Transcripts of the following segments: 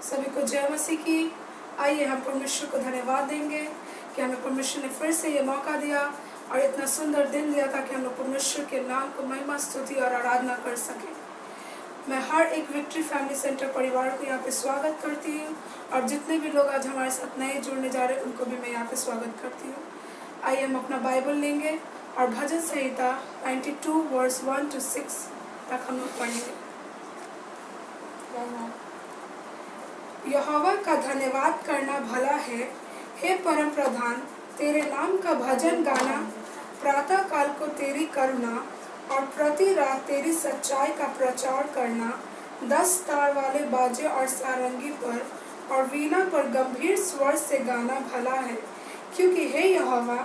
सभी को जय मसीह की। आइए हम परमेश्वर को धन्यवाद देंगे कि हमें परमेश्वर ने फिर से ये मौका दिया और इतना सुंदर दिन दिया ताकि हम लोग परमेश्वर के नाम को महिमा स्तुति और आराधना कर सकें। मैं हर एक विक्ट्री फैमिली सेंटर परिवार को यहाँ पे स्वागत करती हूँ और जितने भी लोग आज हमारे साथ नए जुड़ने जा रहे हैं उनको भी मैं यहाँ पे स्वागत करती हूँ। आइए हम अपना बाइबल लेंगे और भजन संहिता 92 वर्स 1 to 6 तक हम लोग पढ़ेंगे। यहोवा का धन्यवाद करना भला है, हे परम प्रधान, तेरे नाम का भजन गाना, प्रातः काल को तेरी करुणा और प्रति रात तेरी सच्चाई का प्रचार करना, 10 तार वाले बाजे और सारंगी पर और वीणा पर गंभीर स्वर से गाना भला है, क्योंकि हे यहोवा,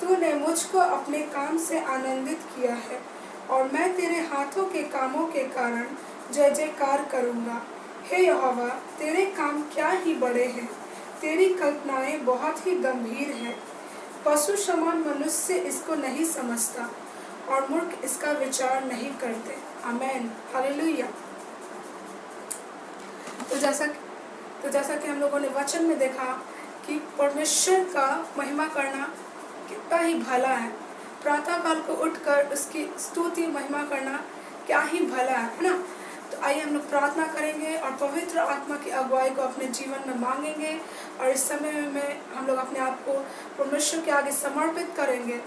तूने मुझको अपने काम से आनंदित किया है और मैं तेरे हाथों के कामों के कारण जय जयकार करूँगा। हे यहोवा, तेरे काम क्या ही बड़े हैं, तेरी कल्पनाएं बहुत ही गंभीर हैं। पशु समान मनुष्य इसको नहीं समझता और मूर्ख इसका विचार नहीं करते। आमेन, हालेलुया। तो जैसा कि हम लोगों ने वचन में देखा कि परमेश्वर का महिमा करना कितना ही भला है। प्रातः काल को उठकर उसकी स्तुति महिमा करना क्या ही भला है ना। तो आइए हम लोग प्रार्थना करेंगे और पवित्र आत्मा की अगुवाई को अपने जीवन में मांगेंगे और इस समय में हम लोग अपने आप को परमेश्वर के आगे समर्पित करेंगे।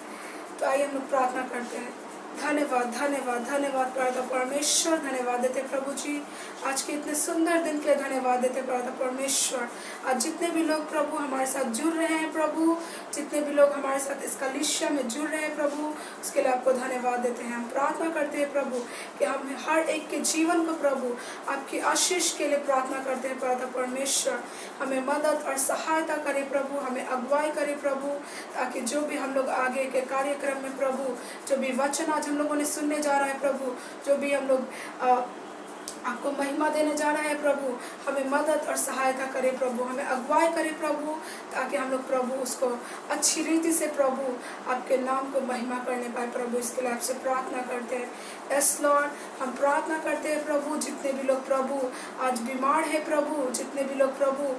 तो आइए हम लोग प्रार्थना करते हैं। धन्यवाद धन्यवाद धन्यवाद प्रार्थना परमेश्वर, धन्यवाद देते प्रभु जी आज के इतने सुंदर दिन के लिए, धन्यवाद देते प्रार्थना परमेश्वर। आज जितने भी लोग प्रभु हमारे साथ जुड़ रहे हैं प्रभु, जितने भी लोग हमारे साथ इस कलीसिया में जुड़ रहे हैं प्रभु, उसके लिए आपको धन्यवाद देते हैं। हम प्रार्थना करते हैं प्रभु कि हम हर एक के जीवन को प्रभु आपकी आशीष के लिए प्रार्थना करते हैं प्रार्थना परमेश्वर। हमें मदद और सहायता करे प्रभु, हमें अगुवाई करे प्रभु, ताकि जो भी हम लोग आगे के कार्यक्रम में प्रभु, जो भी वचन आज हम लोगों ने सुनने जा रहा है प्रभु, जो भी हम लोग आपको महिमा देने जा रहा है प्रभु, हमें मदद और सहायता करे प्रभु, हमें अगुवाई करे प्रभु, ताकि हम लोग प्रभु उसको अच्छी रीति से प्रभु आपके नाम को महिमा करने पाए प्रभु। इसके लिए आपसे प्रार्थना करते हैं। यस लॉर्ड, हम प्रार्थना करते हैं प्रभु जितने भी लोग प्रभु आज बीमार है प्रभु, जितने भी लोग प्रभु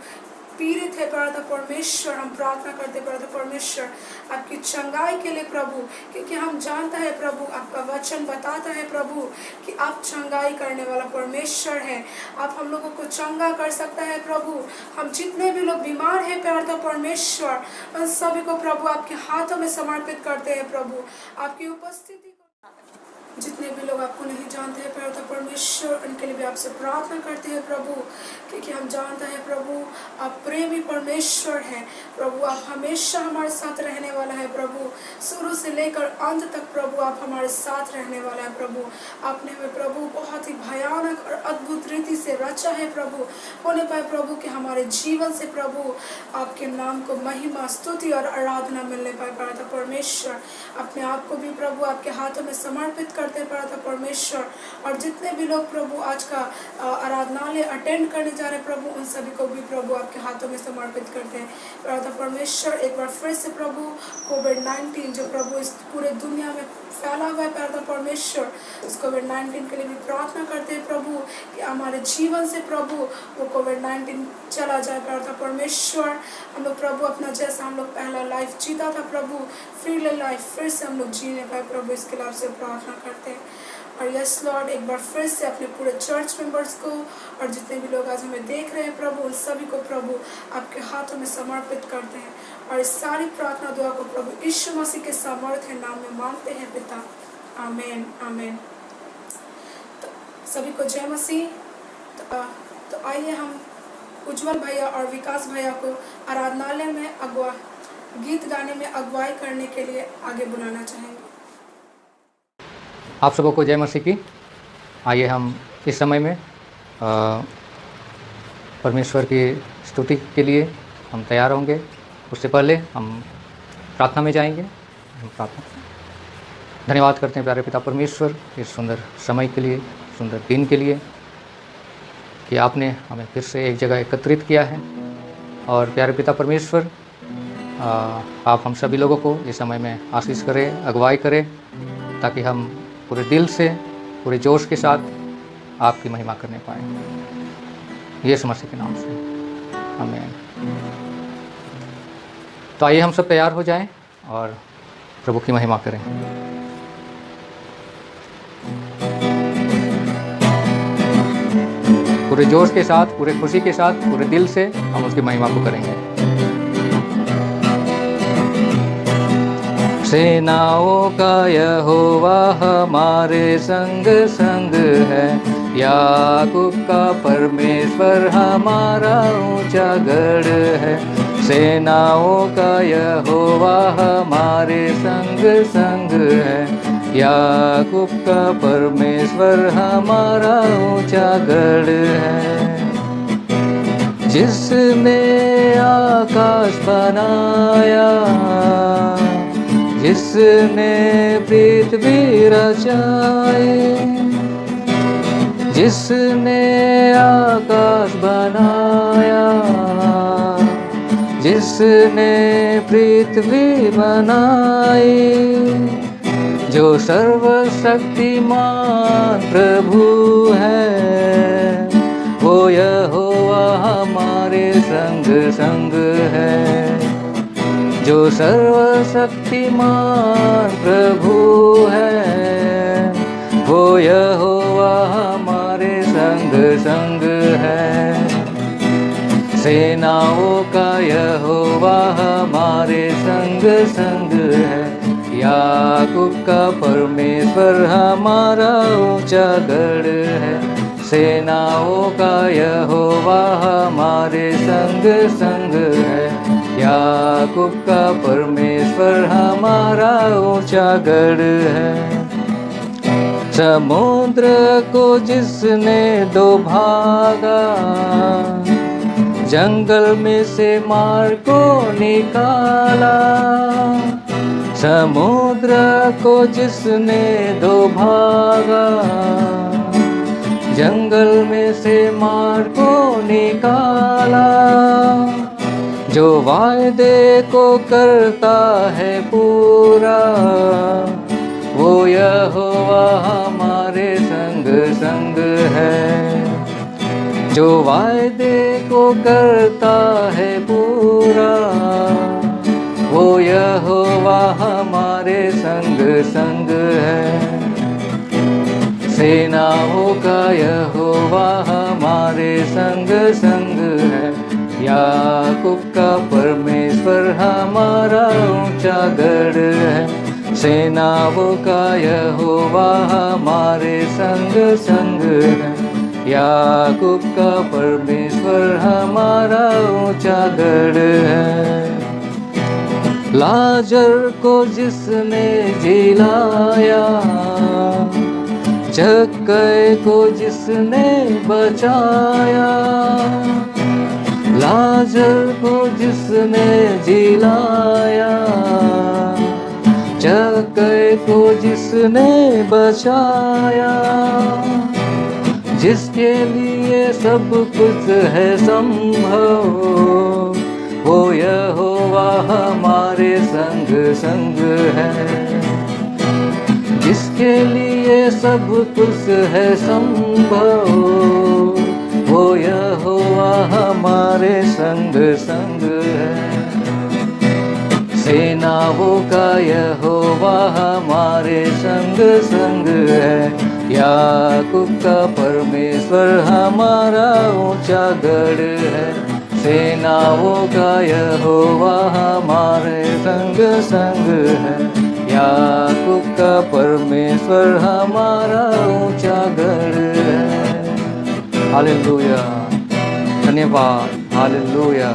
पीड़ित है प्रार्थना परमेश्वर, हम प्रार्थना करते प्रार्थना परमेश्वर आपकी चंगाई के लिए प्रभु, क्योंकि हम जानता है प्रभु आपका वचन बताता है प्रभु कि आप चंगाई करने वाला परमेश्वर है। आप हम लोगों को चंगा कर सकता है प्रभु। हम जितने भी लोग बीमार हैं प्रार्थना परमेश्वर, उन सभी को प्रभु आपके हाथों में समर्पित करते हैं प्रभु। आपकी उपस्थिति जितने भी लोग आपको नहीं जानते हैं प्रार्थना परमेश्वर, उनके लिए भी आपसे प्रार्थना करते हैं प्रभु, क्योंकि हम जानते हैं प्रभु आप प्रेमी परमेश्वर हैं प्रभु। आप हमेशा हमारे साथ रहने वाला है प्रभु, शुरू से लेकर अंत तक प्रभु आप हमारे साथ रहने वाला है प्रभु। आपने हमें प्रभु बहुत ही भयानक और अद्भुत रीति से रचा है प्रभु, होने पाए प्रभु कि हमारे जीवन से प्रभु आपके नाम को महिमा स्तुति और आराधना मिलने पाए प्रार्थना परमेश्वर। अपने आप को भी प्रभु आपके हाथों में समर्पित करते प्रार्थना परमेश्वर, और जितने भी लोग प्रभु आज का आराधनालय अटेंड करने जा रहे हैं प्रभु, उन सभी को भी प्रभु आपके हाथों में समर्पित करते हैं प्रार्थना परमेश्वर। एक बार फिर से प्रभु कोविड-19 जो प्रभु इस पूरे दुनिया में फैला हुआ है प्रार्थना परमेश्वर, उस कोविड-19 के लिए भी प्रार्थना करते हैं प्रभु कि हमारे जीवन से प्रभु वो कोविड-19 चला जाए प्रार्थना परमेश्वर। हम लोग प्रभु अपना जैसा हम लोग पहला लाइफ जीता था प्रभु, फिर लाइफ फिर से हम लोग जीने पाए प्रभु, इसके लिए आपसे प्रार्थना करते हैं। और यस लॉर्ड, एक बार फिर से अपने पूरे चर्च मेंबर्स को और जितने भी लोग आज हमें देख रहे हैं प्रभु, उन सभी को प्रभु आपके हाथों में समर्पित करते हैं और इस सारी प्रार्थना दुआ को प्रभु यीशु मसीह के सामर्थ्य नाम में मांगते हैं पिता, आमीन आमीन। तो सभी को जय मसीह। तो आइए हम उज्जवल भैया और विकास भैया को आराधनालय में गीत गाने में अगुवाई करने के लिए आगे बुलाना चाहेंगे। आप सबों को जय मसीह की। आइए हम इस समय में परमेश्वर की स्तुति के लिए हम तैयार होंगे। उससे पहले हम प्रार्थना में जाएंगे। हम प्रार्थना धन्यवाद करते हैं प्यारे पिता परमेश्वर इस सुंदर समय के लिए, सुंदर दिन के लिए कि आपने हमें फिर से एक जगह एकत्रित किया है। और प्यारे पिता परमेश्वर आप हम सभी लोगों को इस समय में आशीष करें, अगुवाई करें, ताकि हम पूरे दिल से, पूरे जोश के साथ आपकी महिमा करने पाएँ। यीशु मसीह के नाम से, आमीन। तो आइए हम सब तैयार हो जाएं और प्रभु की महिमा करें। पूरे जोश के साथ, पूरे खुशी के साथ, पूरे दिल से हम उसकी महिमा को करेंगे। सेनाओं का यहोवा हमारे संग संग है, याकूब का परमेश्वर हमारा ऊंचा गढ़ है। सेनाओं का यहोवा हमारे संग संग है, याकूब का परमेश्वर हमारा ऊंचा गढ़ है। जिसने आकाश बनाया, जिसने पृथ्वी रचाई, जिसने आकाश बनाया, जिसने पृथ्वी बनाई, जो सर्वशक्तिमान प्रभु है, वो यहोवा हमारे संग संग है। जो सर्वशक्तिमान प्रभु है, वो यहोवा हमारे संग संग है। सेनाओं का यहोवा हमारे संग संग है, याकूब का परमेश्वर हमारा ऊंचा गढ़ है। सेनाओं का यहोवा हमारे संग संग है, याकूब का परमेश्वर हमारा ऊंचा गढ़ है। समुद्र को जिसने दो भागा, जंगल में से मार को निकाला। समुद्र को जिसने दो भागा, जंगल में से मार को निकाला। जो वायदे को करता है पूरा, वो यहोवा हमारे संग संग है। जो वायदे को करता है पूरा, वो यहोवा हमारे संग संग है। सेनाओं का यहोवा हमारे संग संग है, याकूब का परमेश्वर हमारा ऊंचा गढ़ है। सेनाओं का यहोवा हमारे संग संग है, याकूब का परमेश्वर हमारा ऊंचा गढ़ है। लाजर को जिसने जिलाया, जक्कई को जिसने बचाया। लाजर को जिसने जिलाया, जक्कई को जिसने बचाया। जिसके लिए सब कुछ है संभव, वो यहोवा हमारे संग संग है। जिसके लिए सब कुछ है संभव, वो यहोवा हमारे संग संग है। सेनाओं का यहोवा हमारे संग संग है, याकूब का परमेश्वर हमारा ऊंचा गढ़ है। सेनाओं का यहोवा हमारे संग संग है, याकूब का परमेश्वर हमारा ऊंचा गढ़ है। हालेलुया, धन्यवाद, हालेलुया।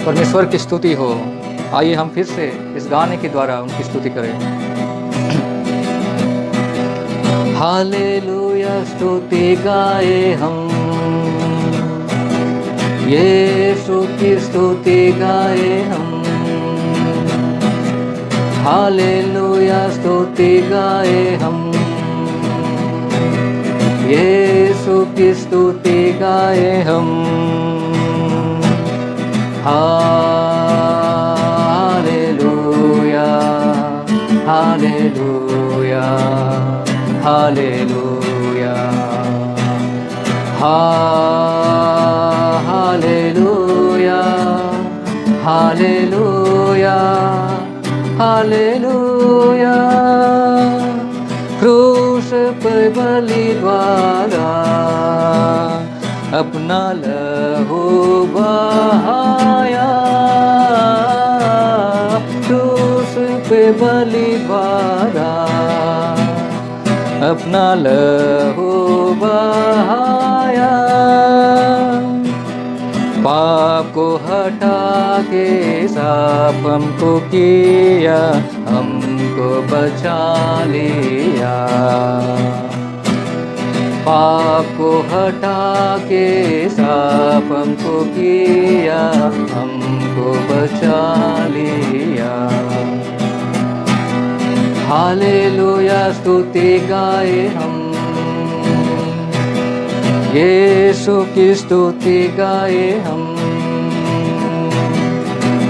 परमेश्वर की स्तुति हो। आइए हम फिर से इस गाने के द्वारा उनकी स्तुति करें। हालेलुया, स्तुति गाए हम, यीशु की स्तुति गाए हम। हालेलुया, स्तुति गाए हम, यीशु की स्तुति गाए हम। Hallelujah, hallelujah, hallelujah, hallelujah, hallelujah, hallelujah. क्रूस पे बलि द्वारा अपना लहू बहाया, क्रूस पे बलि द्वारा अपना लहू बहाया। पाप को हटा के साफ हमको किया, हमको बचा लिया। पाप को हटा के साफ हमको किया, हमको बचा लिया। हालेलुया, स्तुति गाए हम, यीशु की स्तुति गाए हम।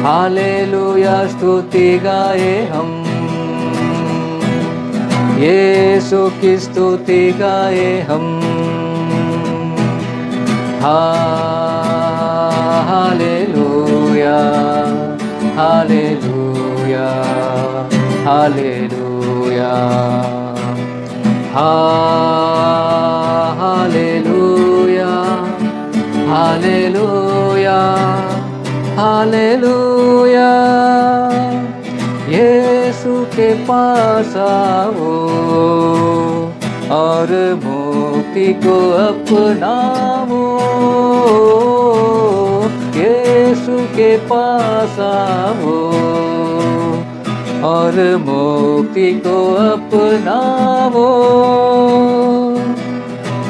हालेलुया, स्तुति गाए हम, यीशु की स्तुति गाए हम। Hallelujah, hallelujah, hallelujah, hallelujah, hallelujah, hallelujah. यीशु के पास आओ और मुक्ति को अपनाओ, यीशु के पास आओ और मुक्ति को अपनाओ।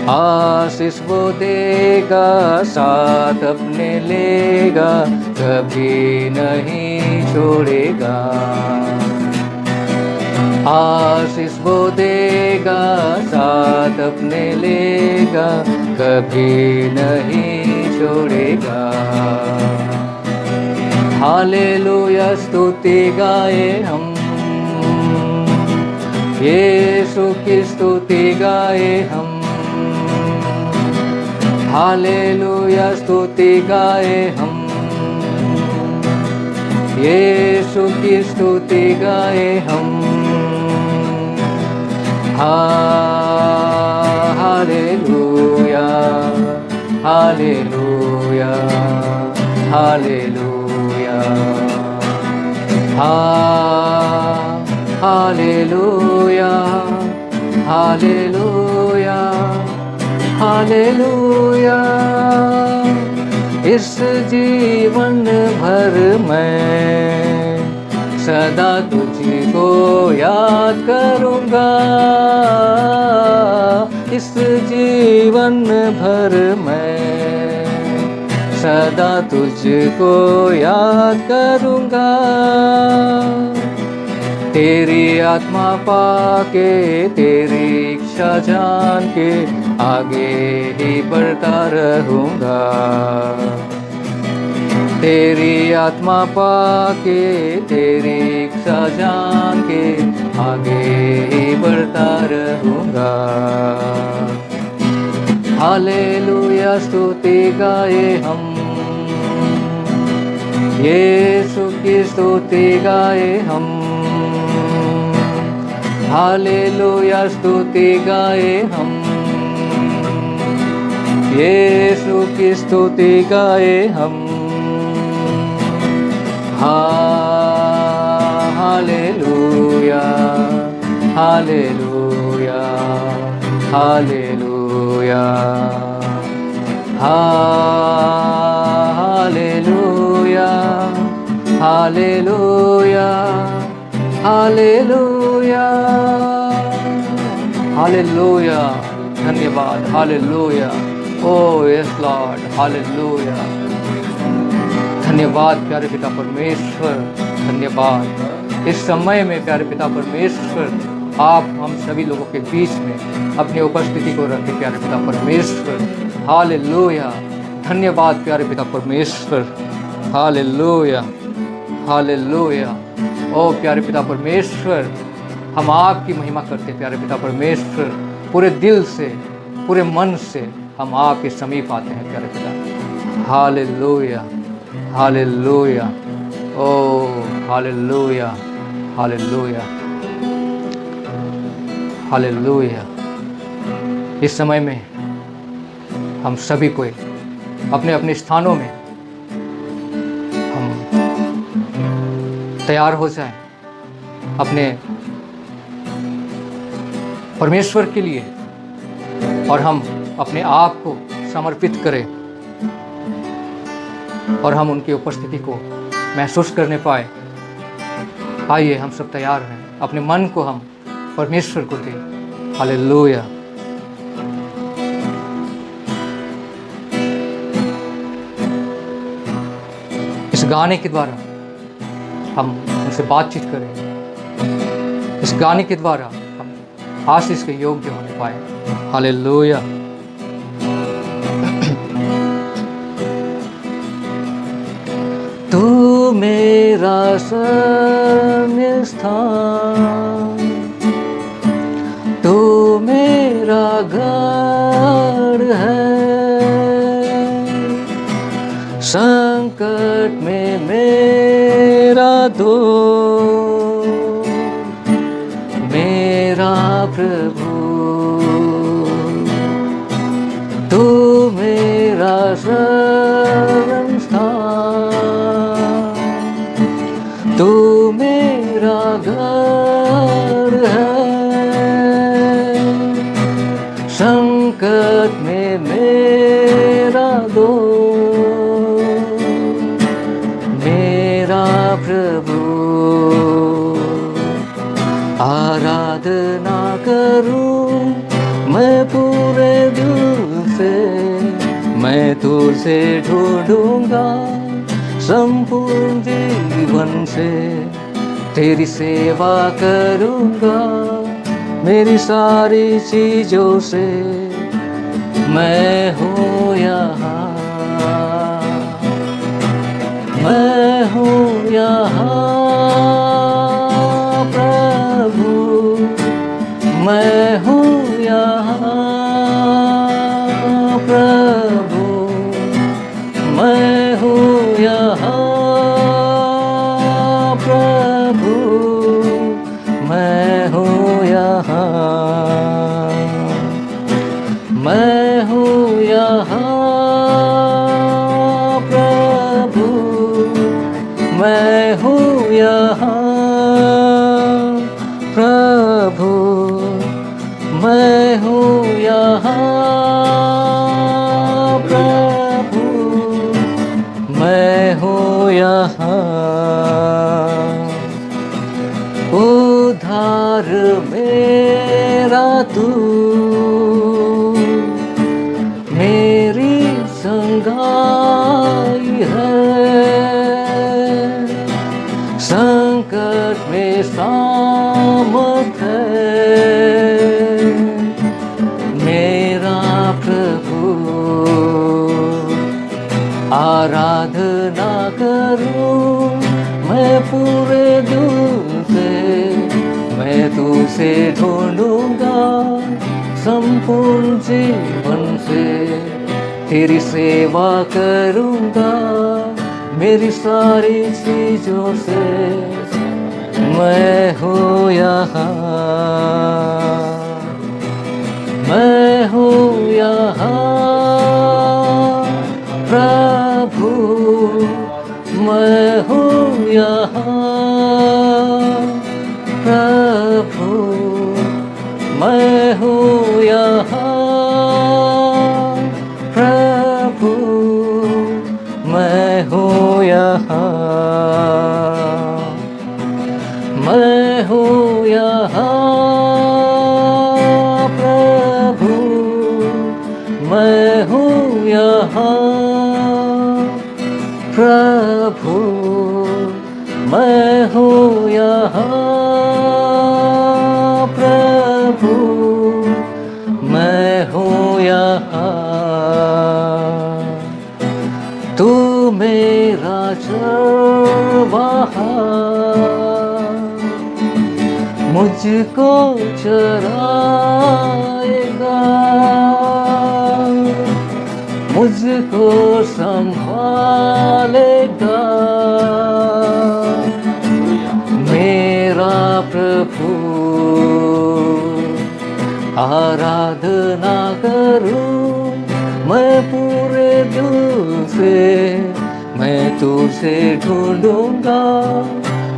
आशीष वो देगा, साथ अपने लेगा, कभी नहीं छोड़ेगा। आशीष वो देगा, साथ अपने लेगा, कभी नहीं छोड़ेगा। हालेलुया, स्तुति गाए हम, यीशु की स्तुति गाए हम। हालेलुया, स्तुति गाए हम, यीशु की स्तुति गाए हम। Hallelujah, hallelujah, hallelujah, hallelujah, hallelujah, hallelujah. इस जीवन भर मैं सदा तुझको याद करूँगा, इस जीवन भर मैं सदा तुझको याद करूँगा। तेरी आत्मा पाके, तेरी इच्छा जान के आगे ही बढ़ता रहूँगा। तेरी आत्मा पाके, तेरी इच्छा जान के आगे ही बढ़ता रहूँगा। हालेलुया, स्तुति गाए हम, यीशु की स्तुति गाए हम। हालेलुया, स्तुति गाए हम, यीशु की स्तुति गाए हम। Hallelujah, hallelujah, hallelujah, hallelujah, hallelujah, hallelujah, hallelujah. धन्यवाद, hallelujah. Oh yes Lord, hallelujah. धन्यवाद प्यारे पिता परमेश्वर, धन्यवाद। इस समय में प्यारे पिता परमेश्वर, आप हम सभी लोगों के बीच में अपनी उपस्थिति को रखें प्यारे पिता परमेश्वर। हालेलुया, धन्यवाद प्यारे पिता परमेश्वर। Hallelujah, hallelujah. ओ प्यारे पिता परमेश्वर, हम आपकी महिमा करते प्यारे पिता परमेश्वर, पूरे दिल से, पूरे मन से हम आपके समीप आते हैं प्यारे पिता। हालेलुया, हालेलुया, ओ हालेलुया, हालेलुया, हालेलुया। इस समय में हम सभी को अपने अपने स्थानों में हम तैयार हो जाएं अपने परमेश्वर के लिए, और हम अपने आप को समर्पित करें और हम उनकी उपस्थिति को महसूस करने पाए। आइए हम सब तैयार हैं, अपने मन को हम परमेश्वर को दें। हालेलुया। इस गाने के द्वारा हम उनसे बातचीत करें, इस गाने के द्वारा हम आशीष के योग्य होने पाए। हालेलुया। तू मेरा शरण स्थान, तू मेरा गढ़ है, संकट में मेरा दोस्त, मेरा प्रभु। तू मेरा शरण स्थान, तू मेरा गढ़ है, संकट में मेरा दोस्त, मेरा प्रभु। आराधना करूं मैं पूरे दिल से, मैं तुझसे ढूंढूंगा संपूर्ण जीवन से, तेरी सेवा करूंगा मेरी सारी चीजों से। मैं हूँ यहाँ, मैं हूँ यहाँ प्रभु, मैं हूँ यहाँ प्रभु, मैं हूँ यहाँ प्रभु, मैं हूँ यहाँ, मैं हूँ यहाँ प्रभु, मैं हूँ यहाँ प्रभु, मैं हूँ यहाँ प्रभु, मैं हूँ यहाँ। उद्धार मेरा तू, मेरी संगाई है, संकट में सामर्थ है, मेरा प्रभु। आराधना करूं मैं पूरे दिल से, मैं तुझसे ढूंढूंगा संपूर्ण जीवन से, तेरी सेवा करूंगा मेरी सारी चीजों से। मैं हूँ यहाँ, मैं हूँ यहाँ प्रभु, मैं हूँ यहाँ प्रभु, मैं हूँ यहाँ प्रभु, मैं हूँ यहाँ, मैं हूँ यहाँ प्रभु, मैं हूँ यहाँ प्रभु, मैं हूँ यहाँ प्रभु, मैं हूँ यहाँ। तू मेरा चरवाहा, मुझ मुझको चराएगा, मुझको संभालेगा, मेरा प्रभु। आराधना करूं मैं पूरे दिल से, मैं तुझे ढूंढूंगा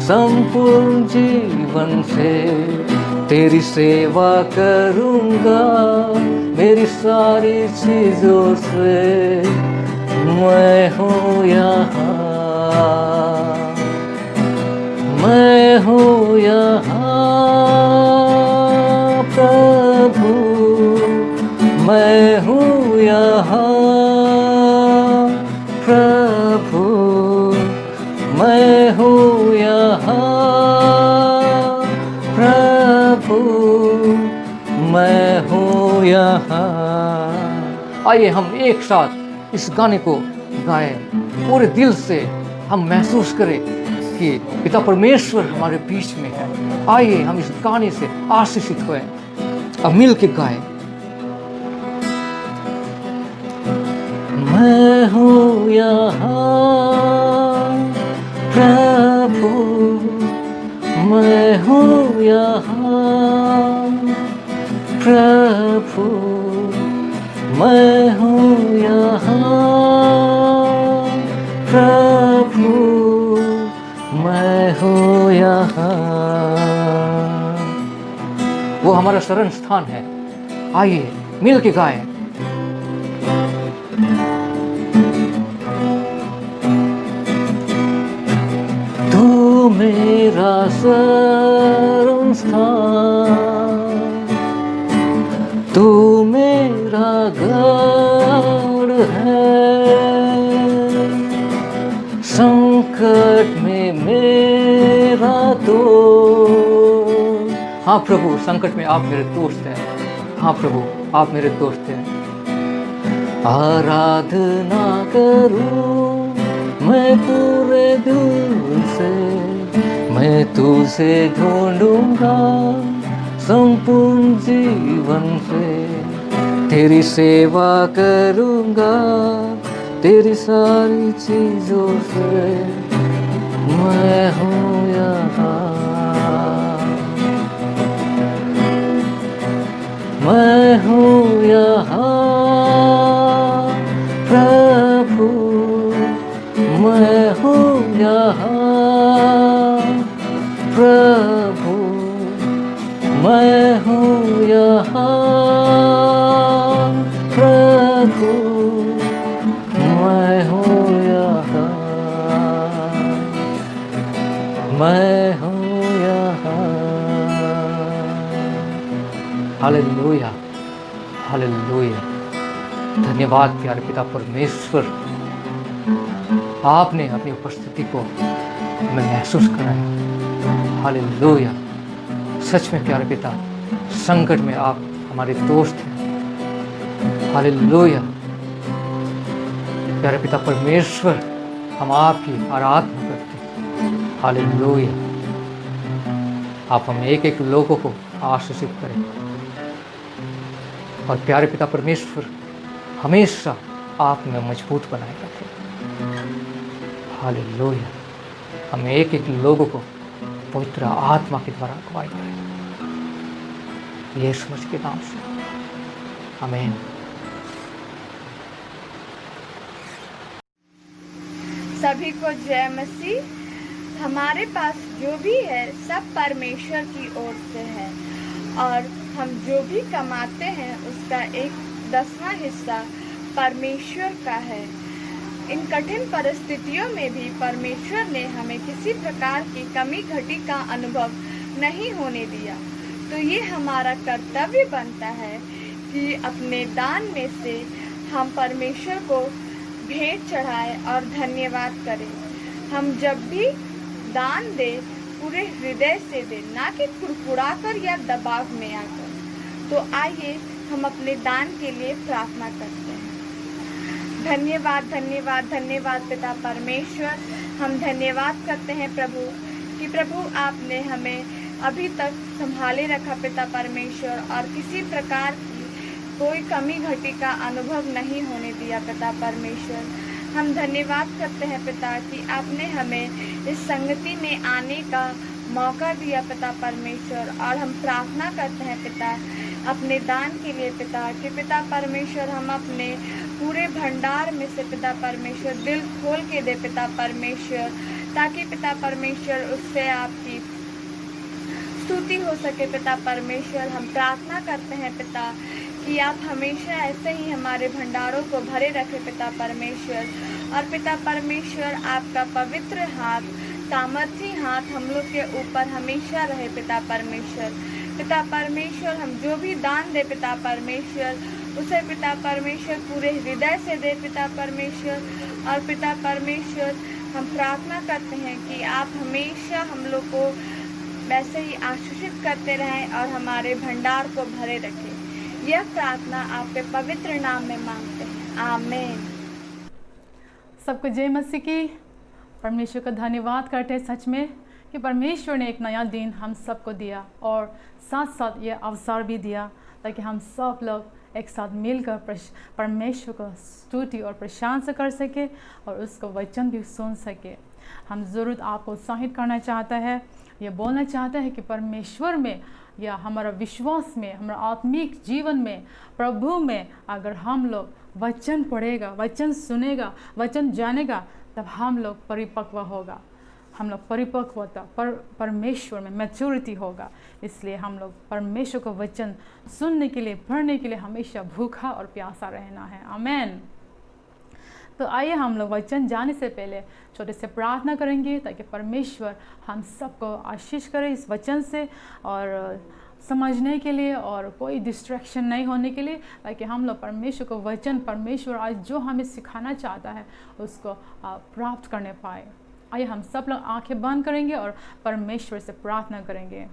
संपूर्ण जीवन से, तेरी सेवा करूंगा मेरी सारी चीजों से। मैं हूँ यहाँ, मैं हूँ यहाँ प्रभु, मैं हूँ यहाँ प्रभु, मैं हूँ यहाँ प्रभु, मैं हूँ यहाँ। आइए हम एक साथ इस गाने को गाएं, पूरे दिल से हम महसूस करें कि पिता परमेश्वर हमारे बीच में है। आइए हम इस गाने से आशीषित होएं, अब मिल के गाएं। मैं हूँ यहाँ प्रभु, मैं हूँ यहाँ प्रभु, मैं हूँ यहाँ प्रभु, मैं हूँ यहाँ। वो हमारा शरण स्थान है। आइए मिल के गाएं। तू मेरा शरण स्थान, तू मेरा गढ़ है, संकट में मेरा दोस्त। हाँ प्रभु, संकट में आप मेरे दोस्त हैं। हाँ प्रभु, आप मेरे दोस्त हैं। आराधना करूं मैं पूरे दिल से, मैं तुझे ढूंढूंगा संपूर्ण जीवन से, तेरी सेवा करूंगा तेरी सारी चीजों से। मैं हूँ यहाँ, मैं हूँ यहाँ प्रभु, मैं हूँ यहाँ प्रभु, मैं हूँ यहाँ प्रभु, मैं हूँ यहाँ, मैं हूँ यहाँ। Hallelujah, hallelujah. धन्यवाद प्यारे पिता परमेश्वर, आपने अपनी उपस्थिति को हमें महसूस कराया। हालेलुया। सच में प्यारे पिता, संकट में आप हमारे दोस्त हैं। हालेलुया। प्यारे पिता परमेश्वर, हम आपकी आराधना करते हैं। हालेलुया। आप हम एक एक लोगों को आशीषित करें और प्यारे पिता परमेश्वर हमेशा आप में मजबूत बनाए रखें। हालेलुया। हम एक एक लोगों को पवित्र आत्मा के द्वारा अगुवाई करें, यीशु मसीह के नाम से, आमीन। सभी को जय मसीह। हमारे पास जो भी है सब परमेश्वर की ओर से है और हम जो भी कमाते हैं उसका 1/10वां हिस्सा परमेश्वर का है। इन कठिन परिस्थितियों में भी परमेश्वर ने हमें किसी प्रकार की कमी घटी का अनुभव नहीं होने दिया। तो ये हमारा कर्तव्य बनता है कि अपने दान में से हम परमेश्वर को भेंट चढ़ाएं और धन्यवाद करें। हम जब भी दान दें पूरे हृदय से दें, ना कि कुड़कुड़ाकर या दबाव में आकर। तो आइए हम अपने दान के लिए प्रार्थना करते हैं। धन्यवाद धन्यवाद धन्यवाद पिता परमेश्वर, हम धन्यवाद करते हैं प्रभु कि प्रभु आपने हमें अभी तक संभाले रखा पिता परमेश्वर, और किसी प्रकार की कोई कमी घटी का अनुभव नहीं होने दिया पिता परमेश्वर। हम धन्यवाद करते हैं पिता कि आपने हमें इस संगति में आने का मौका दिया पिता परमेश्वर, और हम प्रार्थना करते हैं पिता अपने दान के लिए पिता कि पिता परमेश्वर हम अपने पूरे भंडार में से पिता परमेश्वर दिल खोल के दे पिता परमेश्वर, ताकि पिता परमेश्वर उससे आपकी स्तुति हो सके पिता परमेश्वर। हम प्रार्थना करते हैं पिता कि आप हमेशा ऐसे ही हमारे भंडारों को भरे रखें पिता परमेश्वर, और पिता परमेश्वर आपका पवित्र हाथ, सामर्थी हाथ हम लोग के ऊपर हमेशा रहे पिता परमेश्वर। पिता परमेश्वर हम जो भी दान दे पिता परमेश्वर, उसे पिता परमेश्वर पूरे हृदय से दे पिता परमेश्वर। और पिता परमेश्वर हम प्रार्थना करते हैं कि आप हमेशा हम लोग को वैसे ही आशीषित करते रहें और हमारे भंडार को भरे रखें। यह प्रार्थना आपके पवित्र नाम में मांगते हैं, आमीन। सबको जय मसीह की। परमेश्वर का धन्यवाद करते हैं सच में कि परमेश्वर ने एक नया दिन हम सबको दिया, और साथ साथ ये अवसर भी दिया ताकि हम सब लोग एक साथ मिलकर परमेश्वर को स्तुति और प्रशंसा कर सके और उसका वचन भी सुन सके। हम ज़रूर आपको उत्साहित करना चाहता है, ये बोलना चाहता है कि परमेश्वर में या हमारा विश्वास में, हमारा आत्मिक जीवन में, प्रभु में अगर हम लोग वचन पढ़ेगा, वचन सुनेगा, वचन जानेगा, तब हम लोग परिपक्व होगा, हम लोग परिपक्वता परमेश्वर में मैच्योरिटी होगा। इसलिए हम लोग परमेश्वर का वचन सुनने के लिए, पढ़ने के लिए हमेशा भूखा और प्यासा रहना है, आमीन। तो आइए हम लोग वचन जाने से पहले छोटे से प्रार्थना करेंगे ताकि परमेश्वर हम सबको आशीष करे इस वचन से, और समझने के लिए और कोई डिस्ट्रैक्शन नहीं होने के लिए, ताकि हम लोग परमेश्वर को वचन, परमेश्वर आज जो हमें सिखाना चाहता है उसको प्राप्त करने पाए। आइए हम सब लोग आंखें बंद करेंगे और परमेश्वर से प्रार्थना करेंगे।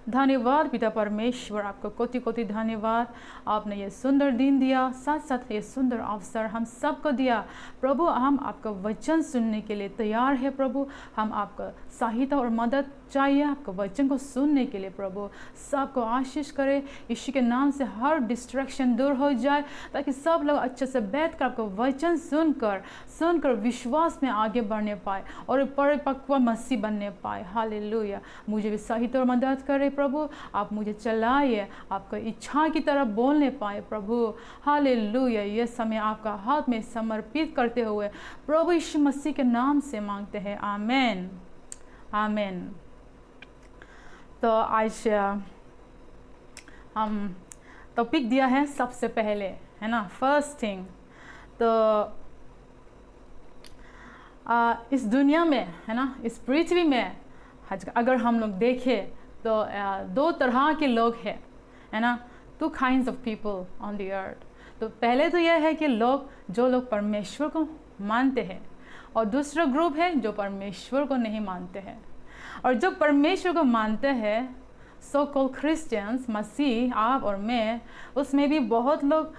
धन्यवाद पिता परमेश्वर, आपको कोटि कोटि धन्यवाद। आपने ये सुंदर दिन दिया, साथ साथ ये सुंदर अवसर हम सबको दिया। प्रभु हम आपका वचन सुनने के लिए तैयार है प्रभु। हम आपका सहायता और मदद चाहिए आपका वचन को सुनने के लिए। प्रभु सबको आशीष करे, यीशु के नाम से हर डिस्ट्रैक्शन दूर हो जाए, ताकि सब लोग अच्छे से बैठकर आपका वचन सुनकर विश्वास में आगे बढ़ने पाए और परिपक्व मसीह बनने पाए। हालेलुया। मुझे भी सहायता और मदद करे प्रभु, आप मुझे चलाइए, आपका इच्छा की तरफ बोलने पाए प्रभु। हालेलुया। ये समय आपका हाथ में समर्पित करते हुए प्रभु यीशु मसीह के नाम से मांगते हैं, आमीन, आमीन। तो आज हम टॉपिक दिया है सबसे पहले, है ना, फर्स्ट थिंग। तो इस दुनिया में, है ना, इस पृथ्वी में अगर हम लोग देखें तो दो तरह के लोग हैं, है ना, two kinds of people on the earth. तो पहले तो यह है कि जो लोग परमेश्वर को मानते हैं, और दूसरा ग्रुप है जो परमेश्वर को नहीं मानते हैं। और जो परमेश्वर को मानते हैं, सो कॉल्ड क्रिश्चियंस, मसीह, आप और मैं, उसमें भी बहुत लोग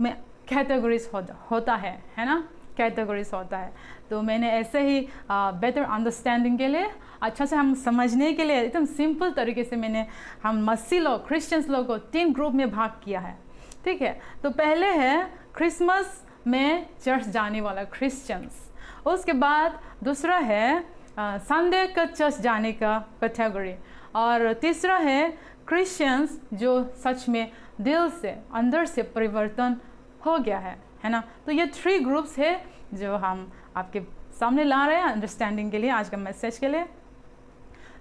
में कैटेगरीज होता है ना, कैटेगरीज होता है। तो मैंने ऐसे ही बेटर अंडरस्टैंडिंग के लिए, अच्छा से हम समझने के लिए एकदम सिंपल तरीके से हम मसीह लोग, क्रिश्चियंस लोग को 3 ग्रुप में भाग किया है, ठीक है। तो पहले है क्रिसमस में चर्च जाने वाला क्रिश्चियंस, उसके बाद दूसरा है संडे का चर्च जाने का कैटेगरी, और तीसरा है क्रिश्चियंस जो सच में दिल से, अंदर से परिवर्तन हो गया है ना। तो ये 3 ग्रुप्स है जो हम आपके सामने ला रहे हैं अंडरस्टैंडिंग के लिए, आज का मैसेज के लिए।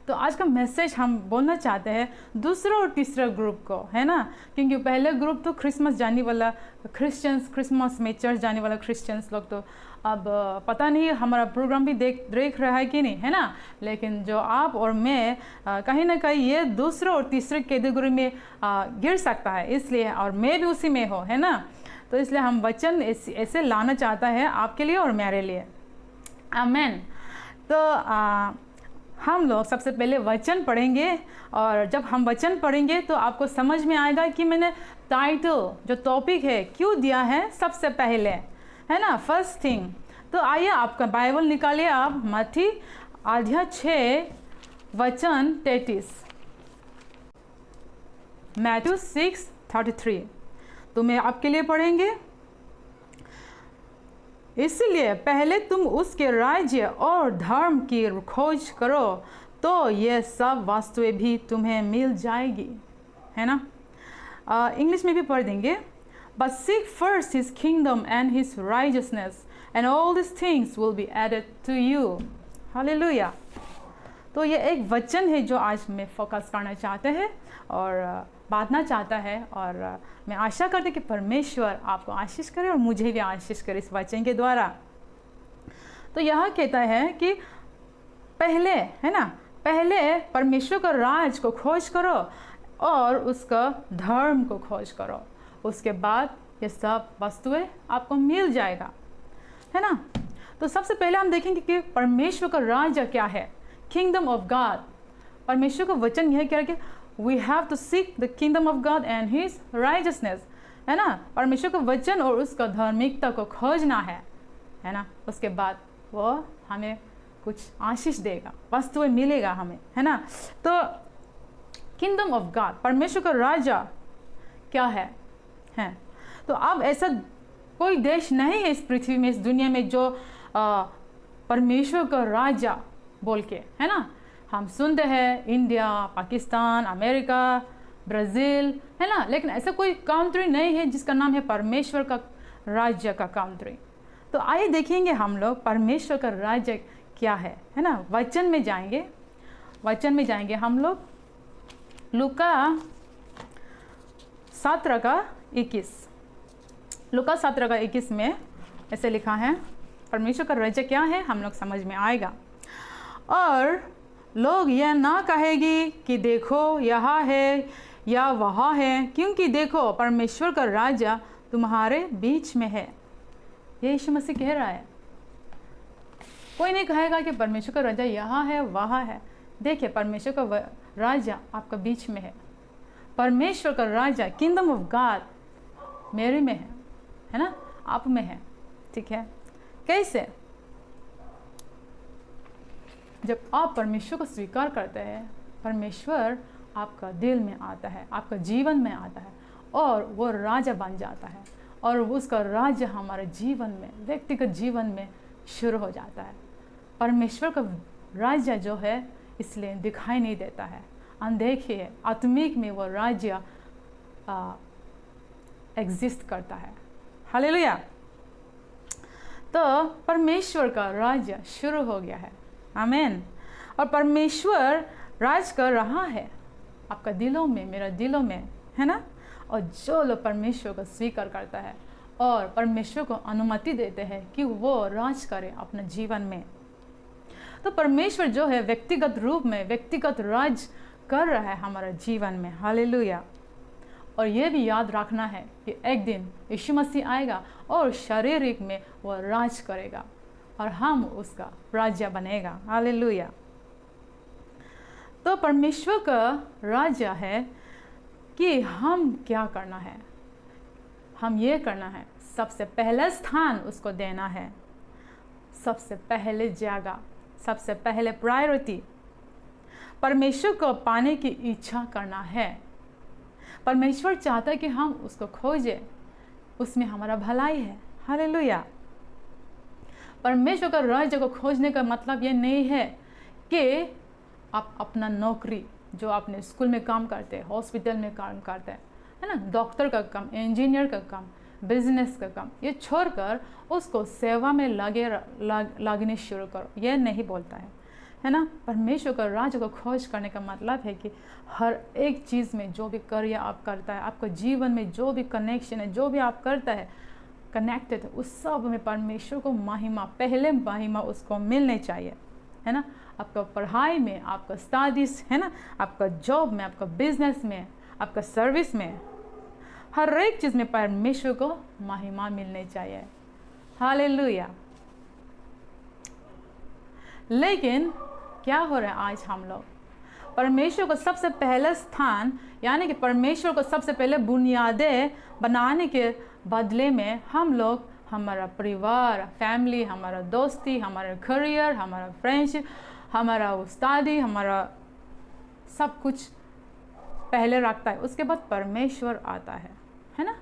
तो आज का मैसेज हम बोलना चाहते हैं दूसरा और तीसरा ग्रुप को, है ना, क्योंकि पहले ग्रुप तो क्रिसमस जाने वाला क्रिश्चियंस, क्रिसमस में चर्च जाने वाला क्रिश्चियंस लोग, तो अब पता नहीं हमारा प्रोग्राम भी देख रहा है कि नहीं, है ना। लेकिन जो आप और मैं कहीं ना कहीं ये दूसरा और तीसरे कैटेगरी में गिर सकता है, इसलिए, और मैं भी उसी में हो, है ना। तो इसलिए हम वचन ऐसे लाना चाहता है आपके लिए और मेरे लिए, आमीन। तो हम लोग सबसे पहले वचन पढ़ेंगे, और जब हम वचन पढ़ेंगे तो आपको समझ में आएगा कि मैंने टाइटल, जो टॉपिक है, क्यों दिया है सबसे पहले, है ना, फर्स्ट थिंग। तो आइए आपका बाइबल निकालिए, आप मत्ती अध्याय 6 वचन 33, मैथ्यू 6:33। तो मैं आपके लिए पढ़ेंगे। इसलिए पहले तुम उसके राज्य और धर्म की खोज करो, तो ये सब वस्तुएं भी तुम्हें मिल जाएगी, है ना। इंग्लिश में भी पढ़ देंगे। But seek first his kingdom and his righteousness, and all these things will be added to you. Hallelujah. तो ये एक वचन है जो आज मैं फोकस करना चाहते हैं और बांटना चाहता है, और मैं आशा करती कि परमेश्वर आपको आशीष करे और मुझे भी आशीष करे इस वचन के द्वारा। तो यह कहता है कि पहले, है ना, पहले परमेश्वर का राज को खोज करो और उसका धर्म को खोज करो, उसके बाद ये सब वस्तुएं आपको मिल जाएगा, है ना। तो सबसे पहले हम देखेंगे कि परमेश्वर का राज्य क्या है, किंगडम ऑफ गॉड। परमेश्वर का वचन यह कह रहा है कि we have to seek the kingdom of God and his righteousness, है ना। परमेश्वर का वचन और उसका धार्मिकता को खोजना है ना। उसके बाद वो हमें कुछ आशीष देगा, वस्तुएं मिलेगा हमें, है ना। तो किंगडम ऑफ गॉड, परमेश्वर का राज्य क्या है। तो अब ऐसा कोई देश नहीं है इस पृथ्वी में, इस दुनिया में जो परमेश्वर का राज्य बोल के, है ना। हम सुनते हैं इंडिया, पाकिस्तान, अमेरिका, ब्राज़ील, है ना, लेकिन ऐसा कोई कंट्री नहीं है जिसका नाम है परमेश्वर का राज्य का कंट्री। तो आइए देखेंगे हम लोग परमेश्वर का राज्य क्या है ना। वचन में जाएंगे हम लोग। लूका 17:21, लूका 17:21 में ऐसे लिखा है, परमेश्वर का राज्य क्या है हम लोग समझ में आएगा। और लोग यह ना कहेगी कि देखो यहाँ है या वहाँ है, क्योंकि देखो परमेश्वर का राज्य तुम्हारे बीच में है। ये यीशु मसीह कह रहा है। कोई नहीं कहेगा कि परमेश्वर का राज्य यहाँ है वहाँ है। देखिए, परमेश्वर का राज्य आपका बीच में है। परमेश्वर का राज्य, किंगडम ऑफ गॉड मेरे में है ना, आप में है, ठीक है। कैसे? जब आप परमेश्वर को स्वीकार करते हैं, परमेश्वर आपका दिल में आता है, आपका जीवन में आता है और वो राजा बन जाता है, और उसका राज्य हमारे जीवन में, व्यक्तिगत जीवन में शुरू हो जाता है। परमेश्वर का राज्य जो है इसलिए दिखाई नहीं देता है, अनदेखे है, आत्मिक में वो राज्य एग्जिस्ट करता है। हालेलुया। तो परमेश्वर का राज्य शुरू हो गया है, आमीन। और परमेश्वर राज कर रहा है आपका दिलों में, मेरा दिलों में, है ना। और जो लोग परमेश्वर को स्वीकार करता है और परमेश्वर को अनुमति देते हैं कि वो राज करे अपने जीवन में, तो परमेश्वर जो है व्यक्तिगत रूप में व्यक्तिगत राज कर रहा है हमारे जीवन में। हालेलुया। और ये भी याद रखना है कि एक दिन यीशु मसीह आएगा और शारीरिक में वो राज करेगा और हम उसका राज्य बनेगा। हालेलुया। तो परमेश्वर का राज्य है कि हम क्या करना है, हम ये करना है, सबसे पहले स्थान उसको देना है, सबसे पहले जगह, सबसे पहले प्रायोरिटी परमेश्वर को पाने की इच्छा करना है। परमेश्वर चाहता है कि हम उसको खोजें, उसमें हमारा भलाई है। हालेलुया। परमेश्वर का राज्य को खोजने का मतलब ये नहीं है कि आप अपना नौकरी, जो आपने स्कूल में काम करते हैं, हॉस्पिटल में काम करते हैं, है ना, डॉक्टर का काम, इंजीनियर का काम, बिजनेस का काम, ये छोड़कर उसको सेवा में लगने शुरू करो, ये नहीं बोलता है ना। परमेश्वर का राज्य को खोज करने का मतलब है कि हर एक चीज़ में जो भी कार्य आप करता है, आपका जीवन में जो भी कनेक्शन है, जो भी आप करता है, कनेक्टेड है, उस सब में परमेश्वर को महिमा, पहले महिमा उसको मिलनी चाहिए, है ना। आपका पढ़ाई में, आपका स्टडीज, है ना, आपका जॉब में, आपका बिजनेस में, आपका सर्विस में, हर एक चीज़ में परमेश्वर को महिमा मिलनी चाहिए। हालेलुया। लेकिन क्या हो रहा है आज हम लोग, परमेश्वर को सबसे पहले स्थान, यानी कि परमेश्वर को सबसे पहले बुनियादें बनाने के बदले में हम लोग हमारा परिवार, फैमिली, हमारा दोस्ती, हमारा करियर, हमारा फ्रेंडशिप, हमारा उस्तादी, हमारा सब कुछ पहले रखता है, उसके बाद परमेश्वर आता है ना।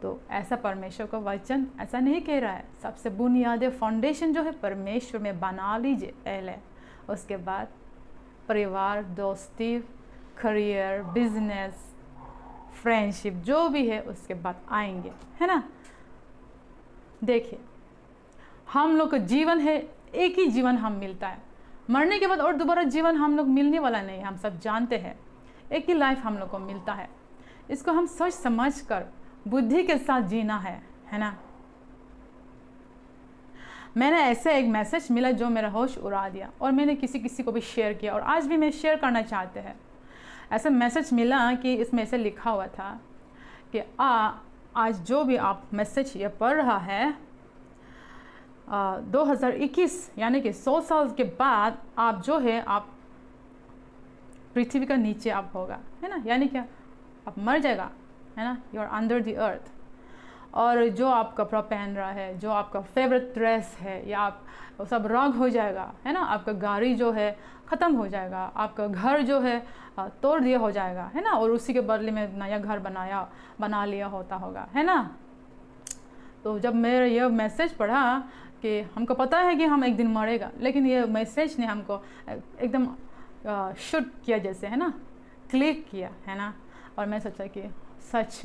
तो ऐसा परमेश्वर का वचन ऐसा नहीं कह रहा है। सबसे बुनियादी फाउंडेशन जो है परमेश्वर में बना लीजिए पहले, उसके बाद परिवार, दोस्ती, करियर, बिजनेस, फ्रेंडशिप जो भी है उसके बाद आएंगे, है ना। देखिए, हम लोग का जीवन है, एक ही जीवन हम मिलता है, मरने के बाद और दोबारा जीवन हम लोग मिलने वाला नहीं है, हम सब जानते हैं। एक ही लाइफ हम लोग को मिलता है, इसको हम सोच समझ कर बुद्धि के साथ जीना है ना। मैंने ऐसे एक मैसेज मिला जो मेरा होश उड़ा दिया, और मैंने किसी को भी शेयर किया, और आज भी मैं शेयर करना चाहते हैं। ऐसा मैसेज मिला कि इसमें ऐसे लिखा हुआ था कि आज जो भी आप मैसेज ये पढ़ रहा है, 2021 यानी कि 100 साल के बाद आप जो है, आप पृथ्वी का नीचे आप होगा, है ना। यानी क्या, आप मर जाएगा, है ना, you are under the earth. और जो आप कपड़ा पहन रहा है, जो आपका फेवरेट ड्रेस है, या आप वो सब रंग हो जाएगा, है ना। आपका गाड़ी जो है ख़त्म हो जाएगा, आपका घर जो है तोड़ दिया हो जाएगा, है ना, और उसी के बदले में नया घर बना लिया होता होगा, है ना। तो जब मैंने यह मैसेज पढ़ा कि हमको पता है कि हम एक दिन मरेगा, लेकिन ये मैसेज ने हमको एकदम शूट किया जैसे, है ना, क्लिक किया, है ना। और मैं सोचा कि सच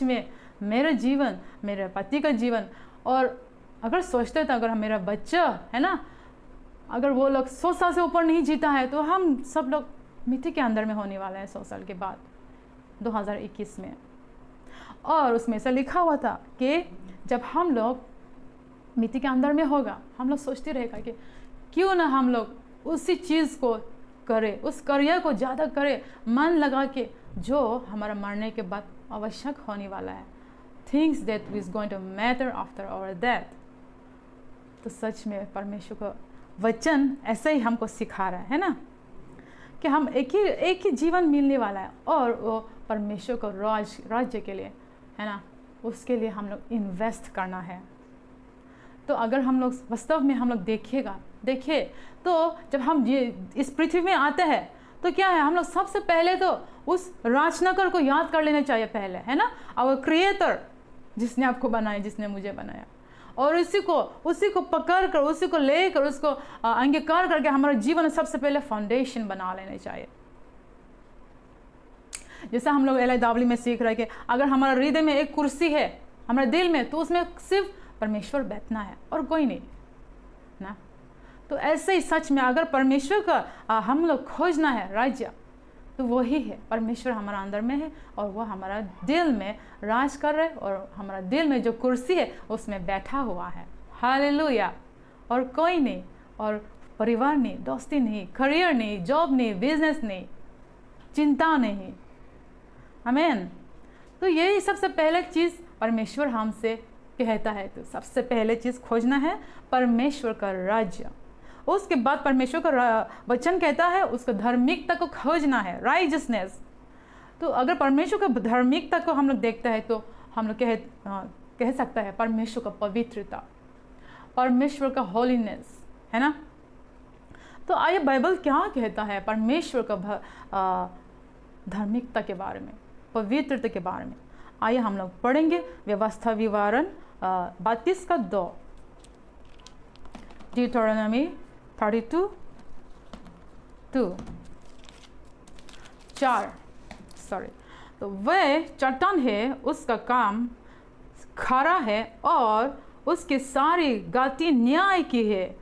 में मेरा जीवन, मेरे पति का जीवन, और अगर सोचते तो अगर मेरा बच्चा, है ना, अगर वो लोग 100 साल से ऊपर नहीं जीता है, तो हम सब लोग मिट्टी के अंदर में होने वाले हैं 100 साल के बाद, 2021 में। और उसमें ऐसा लिखा हुआ था कि जब हम लोग मिट्टी के अंदर में होगा, हम लोग सोचते रहेगा कि क्यों ना हम लोग उसी चीज़ को करें, उस करियर को ज़्यादा करें, मन लगा के, जो हमारा मरने के बाद आवश्यक होने वाला है, things that is going to matter after our death. तो सच में परमेश्वर का वचन ऐसे ही हमको सिखा रहा है ना, कि हम एक ही जीवन मिलने वाला है, और वो परमेश्वर को राज्य के लिए, है ना, उसके लिए हम लोग इन्वेस्ट करना है। तो अगर हम लोग वास्तव में हम लोग देखिए तो जब हम ये इस पृथ्वी में आते हैं, तो क्या है, हम लोग सबसे पहले तो उस राजनगर को याद कर लेना चाहिए पहले, है ना, आवर क्रिएटर, जिसने आपको बनाया, जिसने मुझे बनाया, और उसी को पकड़ कर, उसी को लेकर, उसको अंगीकार करके हमारा जीवन सबसे पहले फाउंडेशन बना लेना चाहिए। जैसा हम लोग एल दावली में सीख रहे हैं कि अगर हमारा हृदय में एक कुर्सी है, हमारे दिल में, तो उसमें सिर्फ परमेश्वर बैठना है और कोई नहीं ना। तो ऐसे ही सच में अगर परमेश्वर का हम लोग खोजना है राज्य, तो वही है, परमेश्वर हमारा अंदर में है, और वह हमारा दिल में राज कर रहे, और हमारा दिल में जो कुर्सी है उसमें बैठा हुआ है। हालेलुया। और कोई नहीं, और परिवार नहीं, दोस्ती नहीं, करियर नहीं, जॉब नहीं, बिजनेस नहीं, चिंता नहीं। आमीन। तो यही सबसे पहले चीज़ परमेश्वर हमसे कहता है। तो सबसे पहले चीज़ खोजना है परमेश्वर का राज्य। उसके बाद परमेश्वर का वचन कहता है उसको धार्मिकता को खोजना है, राइजसनेस। तो अगर परमेश्वर का धार्मिकता को हम लोग देखते हैं, तो हम लोग कह सकता है परमेश्वर का पवित्रता, परमेश्वर का होलीनेस, है ना। तो आइए बाइबल क्या कहता है परमेश्वर का धार्मिकता के बारे में, पवित्रता के बारे में। आइए हम लोग पढ़ेंगे व्यवस्था विवरण 32:2, Deuteronomy 32:4। तो वह चट्टान है, उसका काम खरा है, और उसकी सारी गति न्याय की है।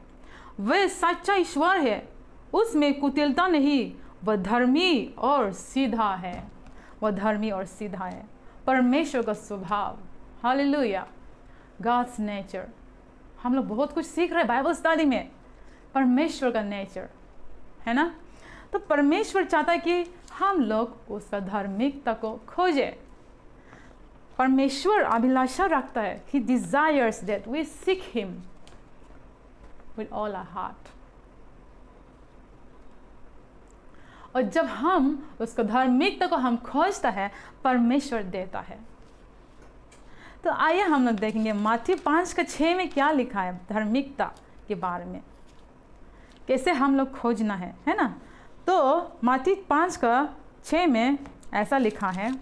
वह सच्चा ईश्वर है, उसमें कुटिलता नहीं, वह धर्मी और सीधा है। वह धर्मी और सीधा है, परमेश्वर का स्वभाव। हालेलुया। God's nature. हम लोग बहुत कुछ सीख रहे हैं बाइबल स्टडी में, परमेश्वर का नेचर, है ना। तो परमेश्वर चाहता है कि हम लोग उसका धार्मिकता को खोजें। परमेश्वर अभिलाषा रखता है, He desires that we seek Him with all our heart। और जब हम उसको धार्मिकता को हम खोजता है, परमेश्वर देता है। तो आइए हम लोग देखेंगे मत्ती 5:6 में क्या लिखा है धार्मिकता के बारे में। कैसे हम लोग खोजना है ना। तो मत्ती 5:6 में ऐसा लिखा है,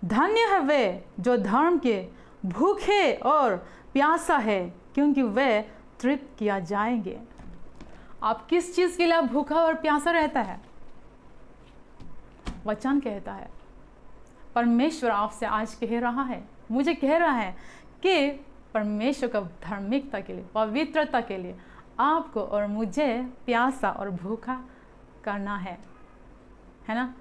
धन्य है वे जो धर्म के भूखे और प्यासा है, क्योंकि वे तृप्त किया जाएंगे। आप किस चीज़ के लिए भूखा और प्यासा रहता है? वचन कहता है, परमेश्वर आपसे आज कह रहा है, मुझे कह रहा है कि परमेश्वर का धार्मिकता के लिए, पवित्रता के लिए आपको और मुझे प्यासा और भूखा करना है ना।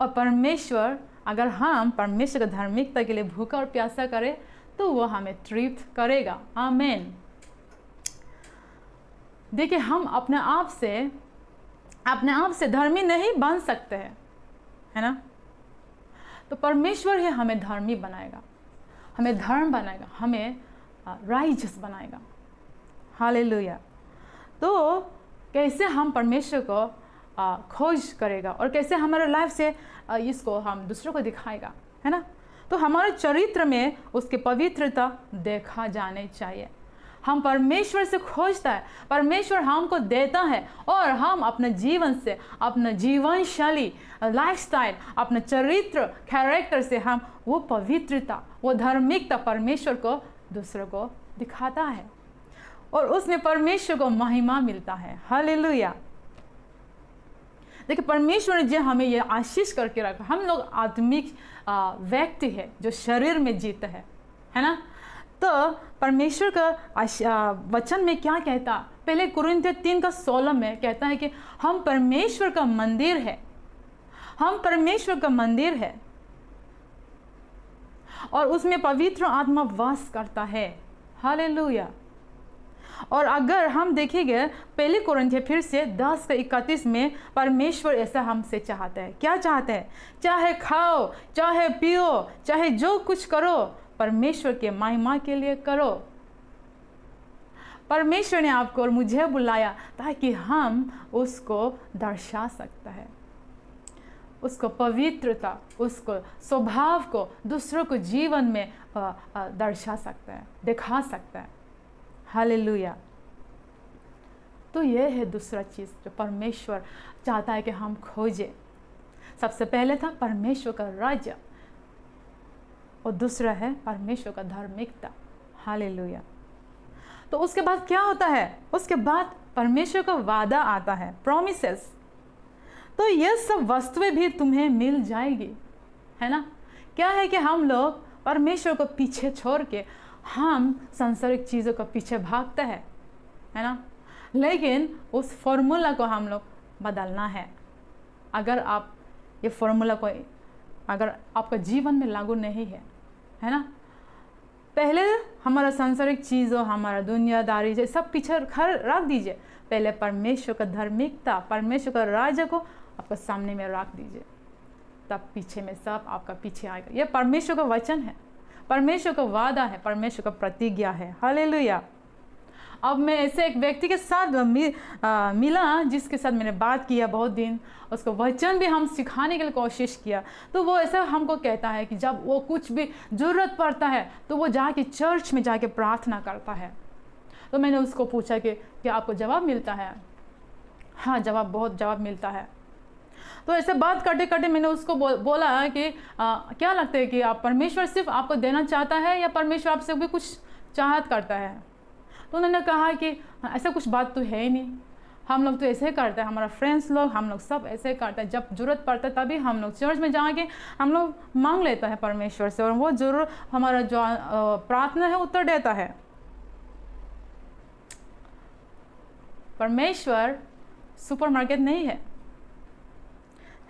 और परमेश्वर, अगर हम परमेश्वर का धार्मिकता के लिए भूखा और प्यासा करें तो वो हमें तृप्त करेगा। आमीन। देखिए, हम अपने आप से धर्मी नहीं बन सकते हैं, है ना। तो परमेश्वर ही हमें धर्मी बनाएगा, हमें धर्म बनाएगा, हमें राइजस बनाएगा। हालेलुया। तो कैसे हम परमेश्वर को खोज करेगा और कैसे हमारे लाइफ से इसको हम दूसरों को दिखाएगा, है ना। तो हमारे चरित्र में उसकी पवित्रता देखा जाने चाहिए। हम परमेश्वर से खोजता है, परमेश्वर हमको देता है, और हम अपने जीवन से, अपना जीवन शैली, लाइफस्टाइल, अपना चरित्र, कैरेक्टर से हम वो पवित्रता, वो धार्मिकता परमेश्वर को दूसरों को दिखाता है, और उसमें परमेश्वर को महिमा मिलता है। हालेलुया। देखिए, परमेश्वर ने जो हमें ये आशीष करके रखा, हम लोग आत्मिक व्यक्ति है जो शरीर में जीते है ना। तो परमेश्वर का वचन में क्या कहता, पहले कुरिन्थियों 3:16 में कहता है कि हम परमेश्वर का मंदिर है, हम परमेश्वर का मंदिर है, और उसमें पवित्र आत्मा वास करता है। हालेलुया। और अगर हम देखेंगे पहले कुरिन्थियों फिर से 10:31 में, परमेश्वर ऐसा हमसे चाहता है। क्या चाहता है? चाहे खाओ, चाहे पियो, चाहे जो कुछ करो, परमेश्वर के महिमा के लिए करो। परमेश्वर ने आपको और मुझे बुलाया ताकि हम उसको दर्शा सकता है, उसको पवित्रता, उसको स्वभाव को दूसरों को जीवन में दर्शा सकता है, दिखा सकता है। हालेलुया। तो ये है दूसरा चीज़ जो परमेश्वर चाहता है कि हम खोजें। सबसे पहले था परमेश्वर का राज्य, और दूसरा है परमेश्वर का धार्मिकता। हालेलुया। तो उसके बाद क्या होता है? उसके बाद परमेश्वर का वादा आता है, प्रॉमिसेस। तो ये सब वस्तुएं भी तुम्हें मिल जाएगी, है ना। क्या है कि हम लोग परमेश्वर को पीछे छोड़ के हम सांसारिक चीज़ों को पीछे भागते हैं, है ना। लेकिन उस फॉर्मूला को हम लोग बदलना है। अगर आप ये फॉर्मूला को अगर आपका जीवन में लागू नहीं है ना, पहले हमारा सांसारिक चीज़ों, हमारा दुनियादारी जो सब पीछे रख दीजिए। पहले परमेश्वर का धार्मिकता, परमेश्वर का राज्य को आपका सामने में रख दीजिए, तब पीछे में सब आपका पीछे आएगा। ये परमेश्वर का वचन है, परमेश्वर का वादा है, परमेश्वर का प्रतिज्ञा है। हालेलुया। अब मैं ऐसे एक व्यक्ति के साथ मिला जिसके साथ मैंने बात किया बहुत दिन, उसको वचन भी हम सिखाने के लिए कोशिश किया। तो वो ऐसा हमको कहता है कि जब वो कुछ भी ज़रूरत पड़ता है तो वो जाके चर्च में जाके प्रार्थना करता है। तो मैंने उसको पूछा कि क्या आपको जवाब मिलता है? हाँ, बहुत जवाब मिलता है। तो ऐसे बात करते करते मैंने उसको बोला कि क्या लगता है कि आप परमेश्वर सिर्फ आपको देना चाहता है या परमेश्वर आपसे भी कुछ चाहत करता है? तो उन्होंने कहा कि ऐसा कुछ बात तो है ही नहीं, हम लोग तो ऐसे ही करते हैं, हमारा फ्रेंड्स लोग, हम लोग सब ऐसे करते हैं। जब ज़रूरत पड़ता है तभी हम लोग चर्च में जाके हम लोग मांग लेते हैं परमेश्वर से, और वो ज़रूर हमारा जो प्रार्थना है उत्तर देता है। परमेश्वर सुपरमार्केट नहीं है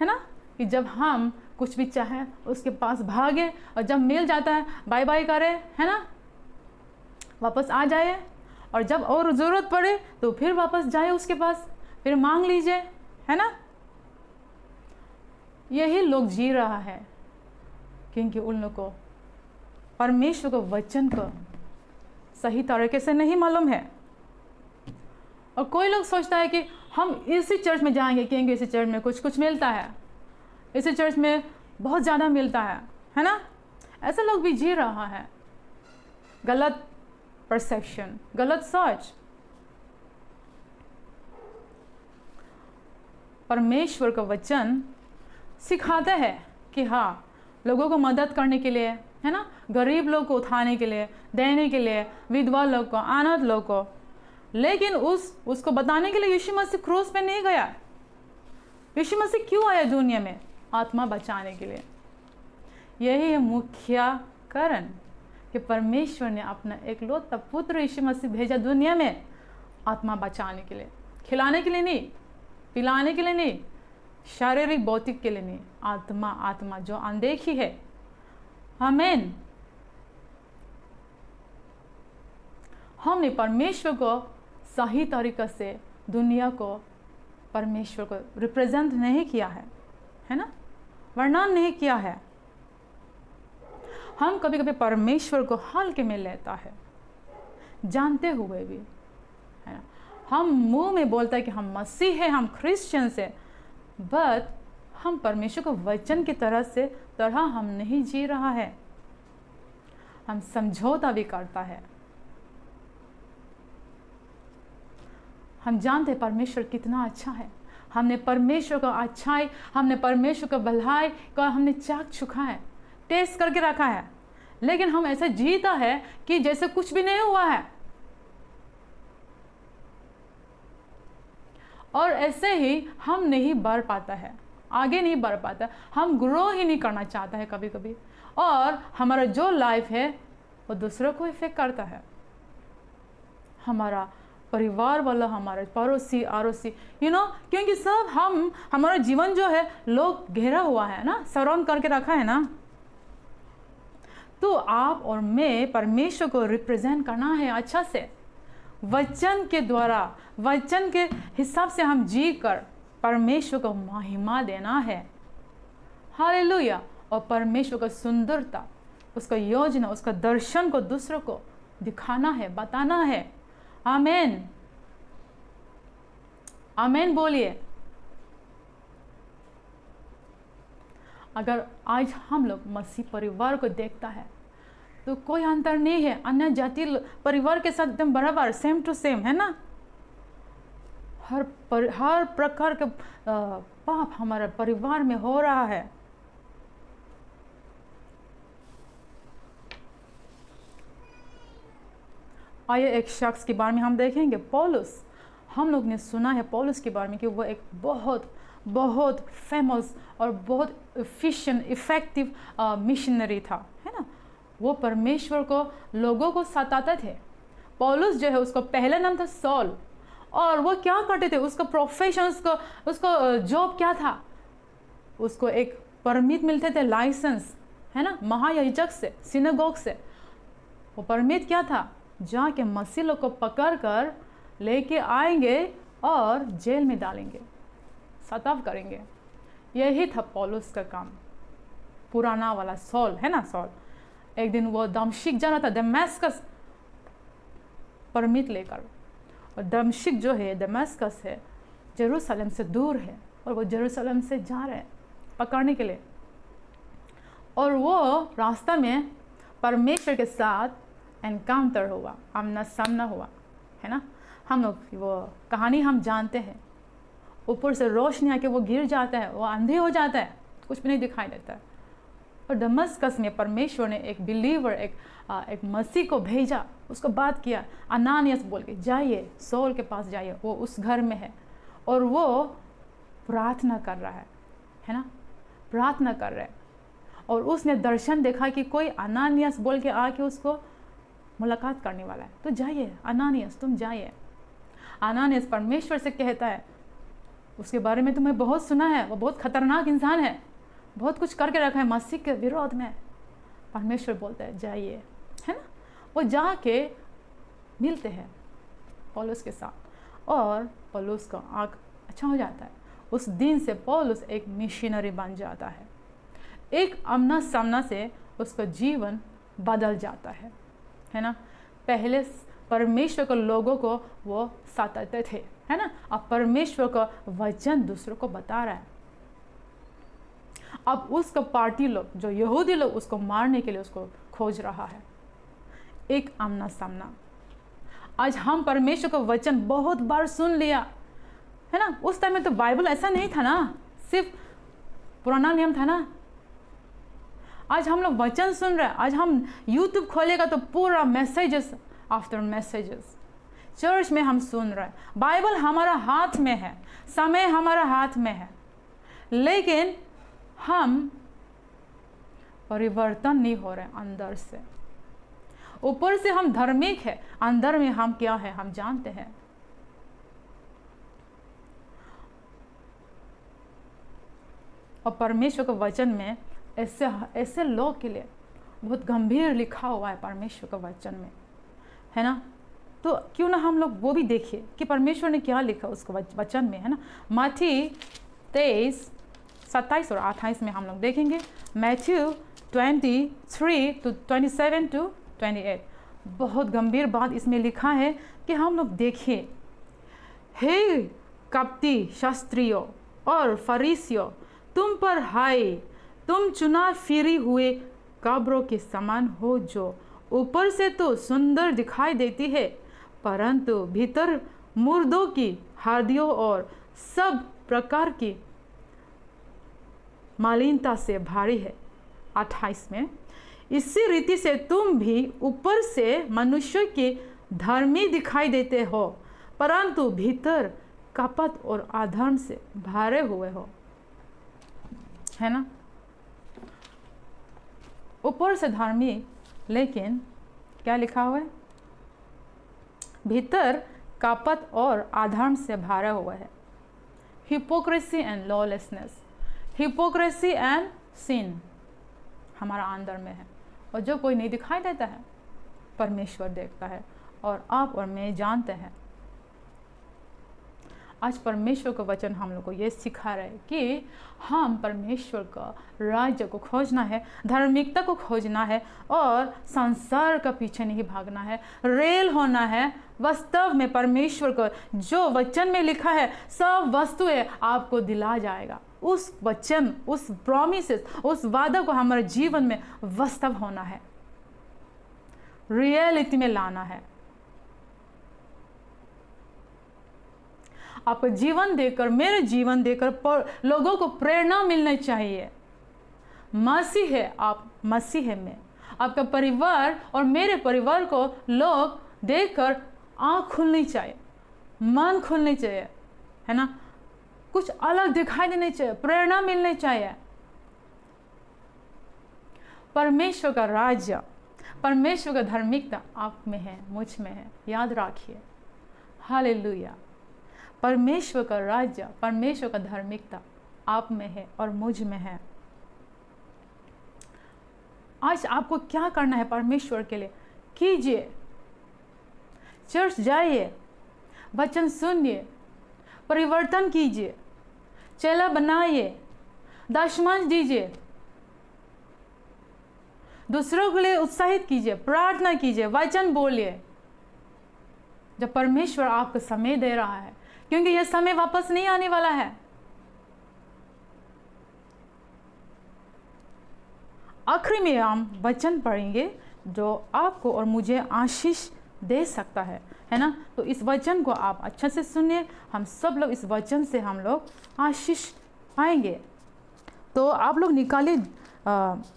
ना, कि जब हम कुछ भी चाहें उसके पास भागे और जब मिल जाता है बाय बाय करें, है ना, वापस आ जाए, और जब और ज़रूरत पड़े तो फिर वापस जाए उसके पास, फिर मांग लीजिए, है ना। यही लोग जी रहा है क्योंकि उन लोग को परमेश्वर को वचन को सही तरीके से नहीं मालूम है। और कोई लोग सोचता है कि हम इसी चर्च में जाएंगे क्योंकि इसी चर्च में कुछ मिलता है, इसी चर्च में बहुत ज़्यादा मिलता है ना। ऐसा लोग भी जी रहा है, गलत परसेप्शन, गलत सोच। परमेश्वर का वचन सिखाता है कि हाँ, लोगों को मदद करने के लिए, है ना, गरीब लोग को उठाने के लिए, देने के लिए, विधवा लोग को, अनाथ लोग को। लेकिन उसको बताने के लिए यीशु मसीह क्रूस पे नहीं गया। यीशु मसीह क्यों आया दुनिया में? आत्मा बचाने के लिए। यही है मुख्य कारण कि परमेश्वर ने अपना एकलौता पुत्र यीशु मसीह भेजा दुनिया में आत्मा बचाने के लिए, खिलाने के लिए नहीं, पिलाने के लिए नहीं, शारीरिक भौतिक के लिए नहीं, आत्मा जो अनदेखी है। आमीन। हमने परमेश्वर को सही तरीके से दुनिया को, परमेश्वर को रिप्रेजेंट नहीं किया है ना, वर्णन नहीं किया है। हम कभी कभी परमेश्वर को हल्के में लेता है, जानते हुए भी, है ना। हम मुंह में बोलता है कि हम मसीह हैं, हम क्रिश्चियंस हैं, बट हम परमेश्वर को वचन की तरह हम नहीं जी रहा है। हम समझौता भी करता है। हम जानते हैं परमेश्वर कितना अच्छा है। हमने परमेश्वर का अच्छाई, हमने परमेश्वर का भलाई का हमने चाख चुका है, टेस्ट करके रखा है। लेकिन हम ऐसे जीता है कि जैसे कुछ भी नहीं हुआ है। और ऐसे ही हम नहीं बढ़ पाता है, आगे नहीं बढ़ पाता, हम ग्रो ही नहीं करना चाहता है कभी कभी। और हमारा जो लाइफ है वो दूसरों को इफेक्ट करता है। हमारा परिवार वाला, हमारे पड़ोसी, अड़ोसी, क्योंकि सब हमारा जीवन जो है लोग घेरा हुआ है ना, सराउंड करके रखा है ना। तो आप और मैं परमेश्वर को रिप्रेजेंट करना है अच्छा से, वचन के द्वारा, वचन के हिसाब से हम जी कर परमेश्वर को महिमा देना है। हालेलुया। और परमेश्वर का सुंदरता, उसका योजना, उसका दर्शन को दूसरों को दिखाना है, बताना है। आमीन। आमीन बोलिए। अगर आज हम लोग मसीह परिवार को देखता है तो कोई अंतर नहीं है अन्य जाति परिवार के साथ, एकदम बराबर, सेम टू सेम, है ना। हर प्रकार के पाप हमारे परिवार में हो रहा है। आइए एक शख्स के बारे में हम देखेंगे, पौलुस। हम लोग ने सुना है पौलुस के बारे में कि वो एक बहुत फेमस और बहुत एफिशिएंट, इफेक्टिव मिशनरी था, है ना। वो परमेश्वर को, लोगों को सताते थे। पौलुस जो है, उसका पहला नाम था सॉल। और वो क्या करते थे, उसका प्रोफेशन, उसको जॉब क्या था, उसको एक परमिट मिलते थे, लाइसेंस, है ना, महायाजक से, सिनेगोग से। वो परमिट क्या था, जाके मसीह लोग को पकड़ कर लेके आएंगे और जेल में डालेंगे, सताव करेंगे। यही था पौलुस का काम, पुराना वाला सॉल, है ना, सॉल। एक दिन वो दमिश्क जाना था, दमिश्क परमिट लेकर। और दमिश्क जो है, दमिश्क है, जेरूशलेम से दूर है, और वो जेरूशलेम से जा रहे हैं पकड़ने के लिए। और वो रास्ता में परमेश्वर के साथ एनकाउंटर हुआ, आमना सामना हुआ, है ना। हम लोग वो कहानी हम जानते हैं। ऊपर से रोशनी आके वो गिर जाता है, वो अंधे हो जाता है, कुछ भी नहीं दिखाई देता है। और दमिश्क में परमेश्वर ने एक बिलीवर, एक मसीह को भेजा, उसको बात किया, अनानियास बोल के, जाइए सौल के पास जाइए, वो उस घर में है और वो प्रार्थना कर रहा है ना, प्रार्थना कर रहा है। और उसने दर्शन देखा कि कोई अनानियास बोल के आके उसको मुलाकात करने वाला है। तो जाइए अनानियास, तुम जाइए। अनानियास परमेश्वर से कहता है, उसके बारे में तुम्हें बहुत सुना है, वो बहुत खतरनाक इंसान है, बहुत कुछ करके रखा है मसीह के विरोध में। परमेश्वर बोलता है जाइए, है ना। वो जाके मिलते हैं पौलुस के साथ और पौलुस का आँख अच्छा हो जाता है। उस दिन से पौलुस एक मिशनरी बन जाता है। एक आमना सामना से उसका जीवन बदल जाता है ना। पहले परमेश्वर के लोगों को वो सताते थे, है ना। अब परमेश्वर का वचन दूसरों को बता रहा है। अब उसका पार्टी लोग, जो यहूदी लोग, उसको मारने के लिए उसको खोज रहा है। एक आमना सामना, आज हम परमेश्वर का वचन बहुत बार सुन लिया, है ना। उस टाइम में तो बाइबल ऐसा नहीं था ना, सिर्फ पुराना नियम था ना। आज हम लोग वचन सुन रहे हैं। आज हम यूट्यूब खोलेगा तो पूरा मैसेजेस आफ्टर मैसेजेस चर्च में हम सुन रहे हैं। बाइबल हमारा हाथ में है, समय हमारा हाथ में है, लेकिन हम परिवर्तन नहीं हो रहे अंदर से। ऊपर से हम धार्मिक है, अंदर में हम क्या है हम जानते हैं। और परमेश्वर के वचन में ऐसे लोग के लिए बहुत गंभीर लिखा हुआ है परमेश्वर के वचन में, है ना। तो क्यों ना हम लोग वो भी देखिए कि परमेश्वर ने क्या लिखा उसके वचन में, है ना। मत्ती 23:27 और 28 में हम लोग देखेंगे। मैथ्यू 23:27-28 बहुत गंभीर बात इसमें लिखा है कि हम लोग देखिए। हे कपटी शास्त्रियों और फरीसियों, तुम पर हाय, तुम चुना फिरी हुए कब्रों के समान हो, जो ऊपर से तो सुंदर दिखाई देती है, परंतु भीतर मुर्दों की हड्डियों और सब प्रकार की मलिनता से भारी है। 28 में, इसी रीति से तुम भी ऊपर से मनुष्य के धर्मी दिखाई देते हो, परंतु भीतर कपट और अधर्म से भरे हुए हो, है ना। ऊपर से धार्मिक, लेकिन क्या लिखा हुआ है, भीतर कपट और अधर्म से भरे हुए है। Hypocrisy and lawlessness, hypocrisy and sin हमारा अंदर में है, और जो कोई नहीं दिखाई देता है परमेश्वर देखता है, और आप और मैं जानते हैं। आज परमेश्वर का वचन हम लोग को ये सिखा रहा है कि हम परमेश्वर का राज्य को खोजना है, धार्मिकता को खोजना है, और संसार का पीछे नहीं भागना है, रेल होना है। वास्तव में परमेश्वर को जो वचन में लिखा है सब वस्तुएं आपको दिला जाएगा। उस वचन, उस प्रॉमिसेस, उस वादा को हमारे जीवन में वास्तव होना है, रियलिटी में लाना है। आपका जीवन देखकर, मेरे जीवन देखकर लोगों को प्रेरणा मिलनी चाहिए। मसीह है आप, मसीह है मैं। आपका परिवार और मेरे परिवार को लोग देखकर आँख खुलनी चाहिए, मन खुलनी चाहिए, है ना। कुछ अलग दिखाई देने चाहिए, प्रेरणा मिलनी चाहिए। परमेश्वर का राज्य, परमेश्वर का धार्मिकता आप में है, मुझ में है, याद रखिए। हालेलुया। परमेश्वर का राज्य, परमेश्वर का धार्मिकता आप में है और मुझ में है। आज आपको क्या करना है परमेश्वर के लिए, कीजिए। चर्च जाइए, वचन सुनिए, परिवर्तन कीजिए, चेला बनाइए, दशमांश दीजिए, दूसरों के लिए उत्साहित कीजिए, प्रार्थना कीजिए, वचन बोलिए। जब परमेश्वर आपको समय दे रहा है, क्योंकि यह समय वापस नहीं आने वाला है। आखिरी में हम वचन पढ़ेंगे जो आपको और मुझे आशीष दे सकता है ना। तो इस वचन को आप अच्छे से सुनिए। हम सब लोग इस वचन से हम लोग आशीष पाएंगे। तो आप लोग निकालिए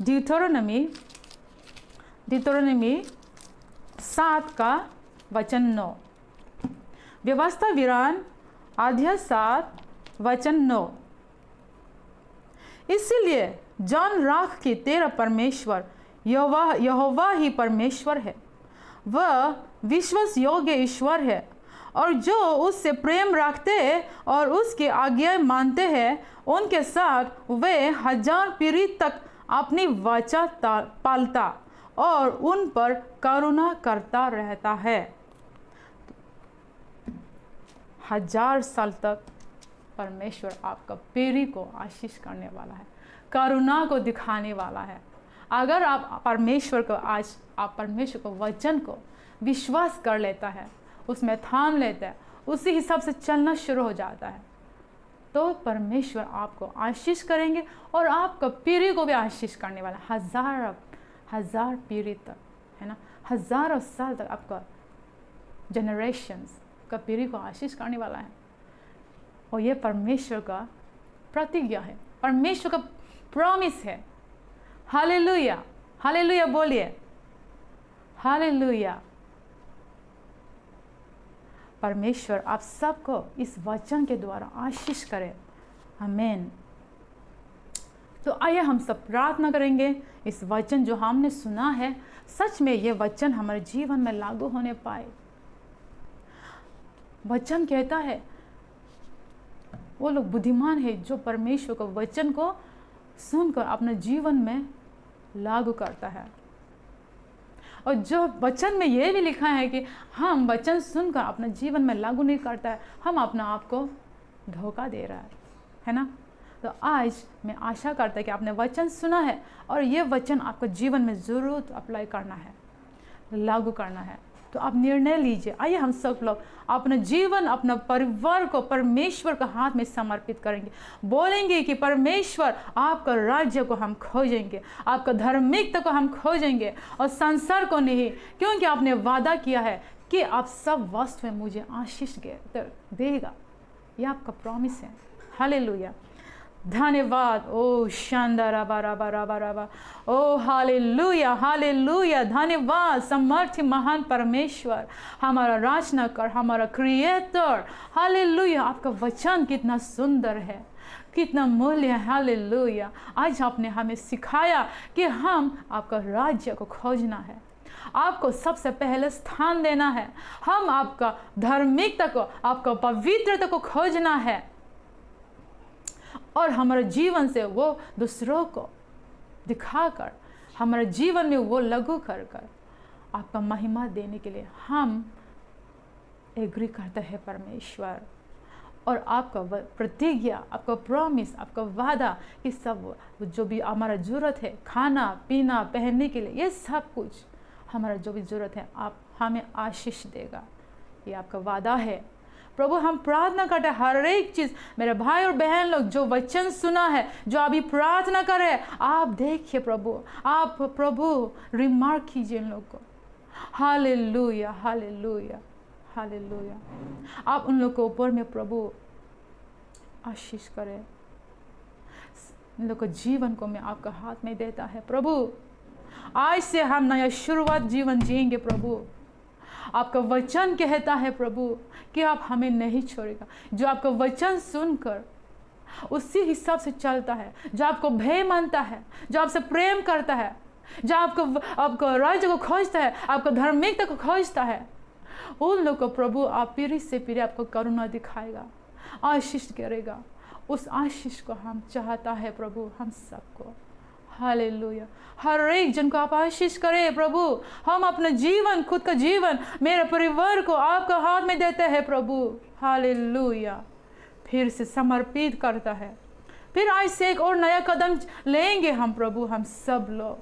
ड्यूटरोनॉमी 7 का वचन 9, व्यवस्था विरान अध्याय 7 वचन 9। इसीलिए जान राख कि तेरा परमेश्वर यहोवा ही परमेश्वर है, वह विश्वास योग्य ईश्वर है, और जो उससे प्रेम रखते और उसकी आज्ञा मानते हैं उनके साथ वे 1000 पीढ़ी तक अपनी वाचा पालता और उन पर करुणा करता रहता है। 1000 साल तक परमेश्वर आपका पीढ़ी को आशीष करने वाला है, करुणा को दिखाने वाला है। अगर आप परमेश्वर को आज आप परमेश्वर को वचन को विश्वास कर लेता है, उसमें थाम लेता है, उसी हिसाब से चलना शुरू हो जाता है, तो परमेश्वर आपको आशीष करेंगे और आपका पीढ़ी को भी आशीष करने वाला है। 1000 पीढ़ी तक, है ना, 1000 साल तक आपका जनरेशन्स का पीढ़ी को आशीष करने वाला है। और ये परमेश्वर का प्रतिज्ञा है, परमेश्वर का प्रॉमिस है। हालेलुया, हालेलुया बोलिए, हालेलुया। परमेश्वर आप सबको इस वचन के द्वारा आशीष करे, आमीन। तो आइए हम सब प्रार्थना करेंगे, इस वचन जो हमने सुना है सच में ये वचन हमारे जीवन में लागू होने पाए। वचन कहता है वो लोग बुद्धिमान है जो परमेश्वर के वचन को सुनकर अपने जीवन में लागू करता है। और जो वचन में ये भी लिखा है कि हम वचन सुनकर अपने जीवन में लागू नहीं करता है, हम अपना आप को धोखा दे रहा है ना। तो आज मैं आशा करता है कि आपने वचन सुना है और ये वचन आपको जीवन में ज़रूर अप्लाई करना है, लागू करना है। तो आप निर्णय लीजिए। आइए हम सब लोग अपना जीवन, अपना परिवार को परमेश्वर के हाथ में समर्पित करेंगे। बोलेंगे कि परमेश्वर आपका राज्य को हम खोजेंगे, आपका धार्मिकता को हम खोजेंगे और संसार को नहीं, क्योंकि आपने वादा किया है कि आप सब वस्तु में मुझे आशीष देगा। ये आपका प्रॉमिस है। हालेलुया, धन्यवाद। ओ शानदार बारा, ओ हालेलुया, हालेलुया। धन्यवाद समर्थी महान परमेश्वर, हमारा रचनाकार, हमारा क्रिएटर। हालेलुया, आपका वचन कितना सुंदर है, कितना मूल्य है। हालेलुया, आज आपने हमें सिखाया कि हम आपका राज्य को खोजना है, आपको सबसे पहले स्थान देना है, हम आपका धार्मिकता को, आपका पवित्रता को खोजना है और हमारे जीवन से वो दूसरों को दिखाकर, हमारे जीवन में वो लागू कर आपका महिमा देने के लिए हम एग्री करते हैं परमेश्वर। और आपका प्रतिज्ञा, आपका प्रॉमिस, आपका वादा, ये सब जो भी हमारा ज़रूरत है, खाना पीना पहनने के लिए, ये सब कुछ हमारा जो भी ज़रूरत है आप हमें आशीष देगा, ये आपका वादा है। प्रभु हम प्रार्थना करते हैं हर एक चीज़, मेरे भाई और बहन लोग जो वचन सुना है, जो अभी प्रार्थना कर रहे हैं, आप देखिए प्रभु, आप प्रभु रिमार्क कीजिए इन लोग को। Hallelujah, hallelujah, hallelujah. आप उन लोग के ऊपर में प्रभु आशीष करें। इन लोग को जीवन को मैं आपका हाथ में देता है प्रभु। आज से हम नया शुरुआत जीवन जिएंगे प्रभु। आपका वचन कहता है प्रभु कि आप हमें नहीं छोड़ेगा। जो आपका वचन सुनकर उसी हिसाब से चलता है, जो आपको भय मानता है, जो आपसे प्रेम करता है, जो आपको राज्य को खोजता है, आपको धार्मिकता को खोजता है, उन लोग को प्रभु आप पीढ़ी से पीढ़ी आपको करुणा दिखाएगा, आशीष करेगा। उस आशीष को हम चाहता है प्रभु हम सबको। हालेलुया, हर एक जन को आप आशीष करें प्रभु। हम अपना जीवन, खुद का जीवन, मेरे परिवार को आपका हाथ में देते हैं प्रभु। हालेलुया, फिर से समर्पित करता है। फिर आज से एक और नया कदम लेंगे हम प्रभु, हम सब लोग।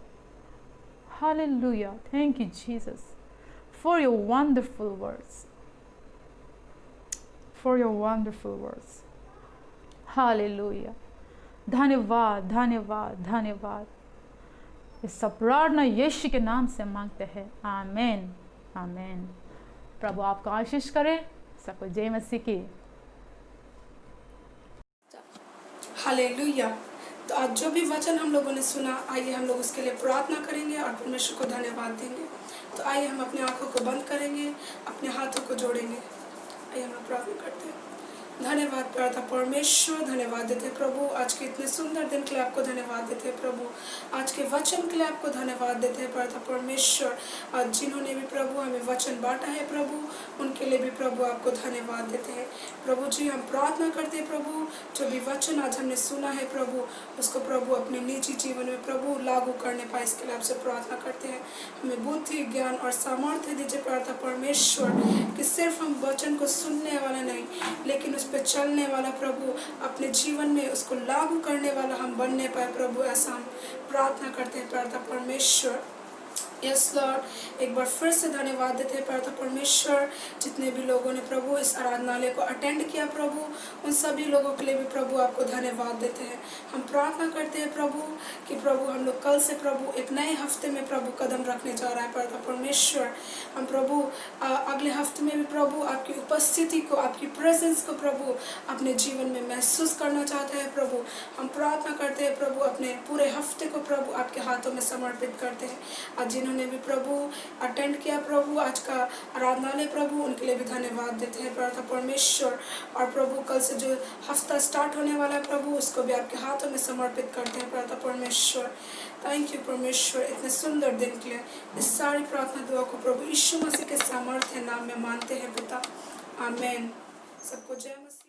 Hallelujah, thank you Jesus for your wonderful words, for your wonderful words. Hallelujah. धन्यवाद, धन्यवाद, धन्यवाद। इस सब प्रार्थना यीशु के नाम से मांगते हैं, आमीन, आमीन। प्रभु आपको आशीष करे। सबको जय मसीह की। हालेलुया। तो आज जो भी वचन हम लोगों ने सुना, आइए हम लोग उसके लिए प्रार्थना करेंगे और परमेश्वर को धन्यवाद देंगे। तो आइए हम अपनी आंखों को बंद करेंगे, अपने हाथों को जोड़ेंगे। आइए हम लोग प्रार्थना करते हैं। धन्यवाद प्रार्थना परमेश्वर, धन्यवाद देते हैं प्रभु आज के इतने सुंदर दिन के लिए आपको धन्यवाद देते हैं प्रभु। आज के वचन के लिए आपको धन्यवाद देते हैं प्रार्थना परमेश्वर। आज जिन्होंने भी प्रभु हमें वचन बांटा है प्रभु, उनके लिए भी प्रभु आपको धन्यवाद देते हैं प्रभु जी। हम प्रार्थना करते हैं प्रभु, जो भी वचन आज हमने सुना है प्रभु, उसको प्रभु अपने निजी जीवन में प्रभु लागू करने पाए, इसके लिए आपसे प्रार्थना करते हैं। हमें बुद्धि, ज्ञान और सामर्थ्य दीजिए प्रार्थना परमेश्वर, कि सिर्फ हम वचन को सुनने वाला नहीं, लेकिन उस पर चलने वाला प्रभु, अपने जीवन में उसको लागू करने वाला हम बनने पाए प्रभु। ऐसा हम प्रार्थना करते हैं प्रार्थना परमेश्वर। यस लॉर्ड, एक बार फिर से धन्यवाद देते हैं पिता परमेश्वर, जितने भी लोगों ने प्रभु इस आराधनालय को अटेंड किया प्रभु, उन सभी लोगों के लिए भी प्रभु आपको धन्यवाद देते हैं। हम प्रार्थना करते हैं प्रभु कि प्रभु हम लोग कल से प्रभु एक नए हफ्ते में प्रभु कदम रखने जा रहा है पिता परमेश्वर। हम प्रभु अगले हफ्ते में भी प्रभु आपकी उपस्थिति को, आपकी प्रेजेंस को प्रभु अपने जीवन में महसूस करना चाहते हैं प्रभु। हम प्रार्थना करते हैं प्रभु, अपने पूरे हफ्ते को प्रभु आपके हाथों में समर्पित करते हैं। आज जिन्होंने भी प्रभु अटेंड किया प्रभु आज का आराधनालय प्रभु, उनके लिए भी धन्यवाद देते हैं पिता परमेश्वर। और प्रभु कल से जो हफ्ता स्टार्ट होने वाला है प्रभु, उसको भी आपके हाथों में समर्पित करते हैं पिता परमेश्वर। थैंक यू परमेश्वर इतने सुंदर दिन के लिए। इस सारी प्रार्थना दुआ को प्रभु यीशु मसीह के सामर्थ्य नाम में मानते हैं पिता, आमीन। सबको जय मसीह।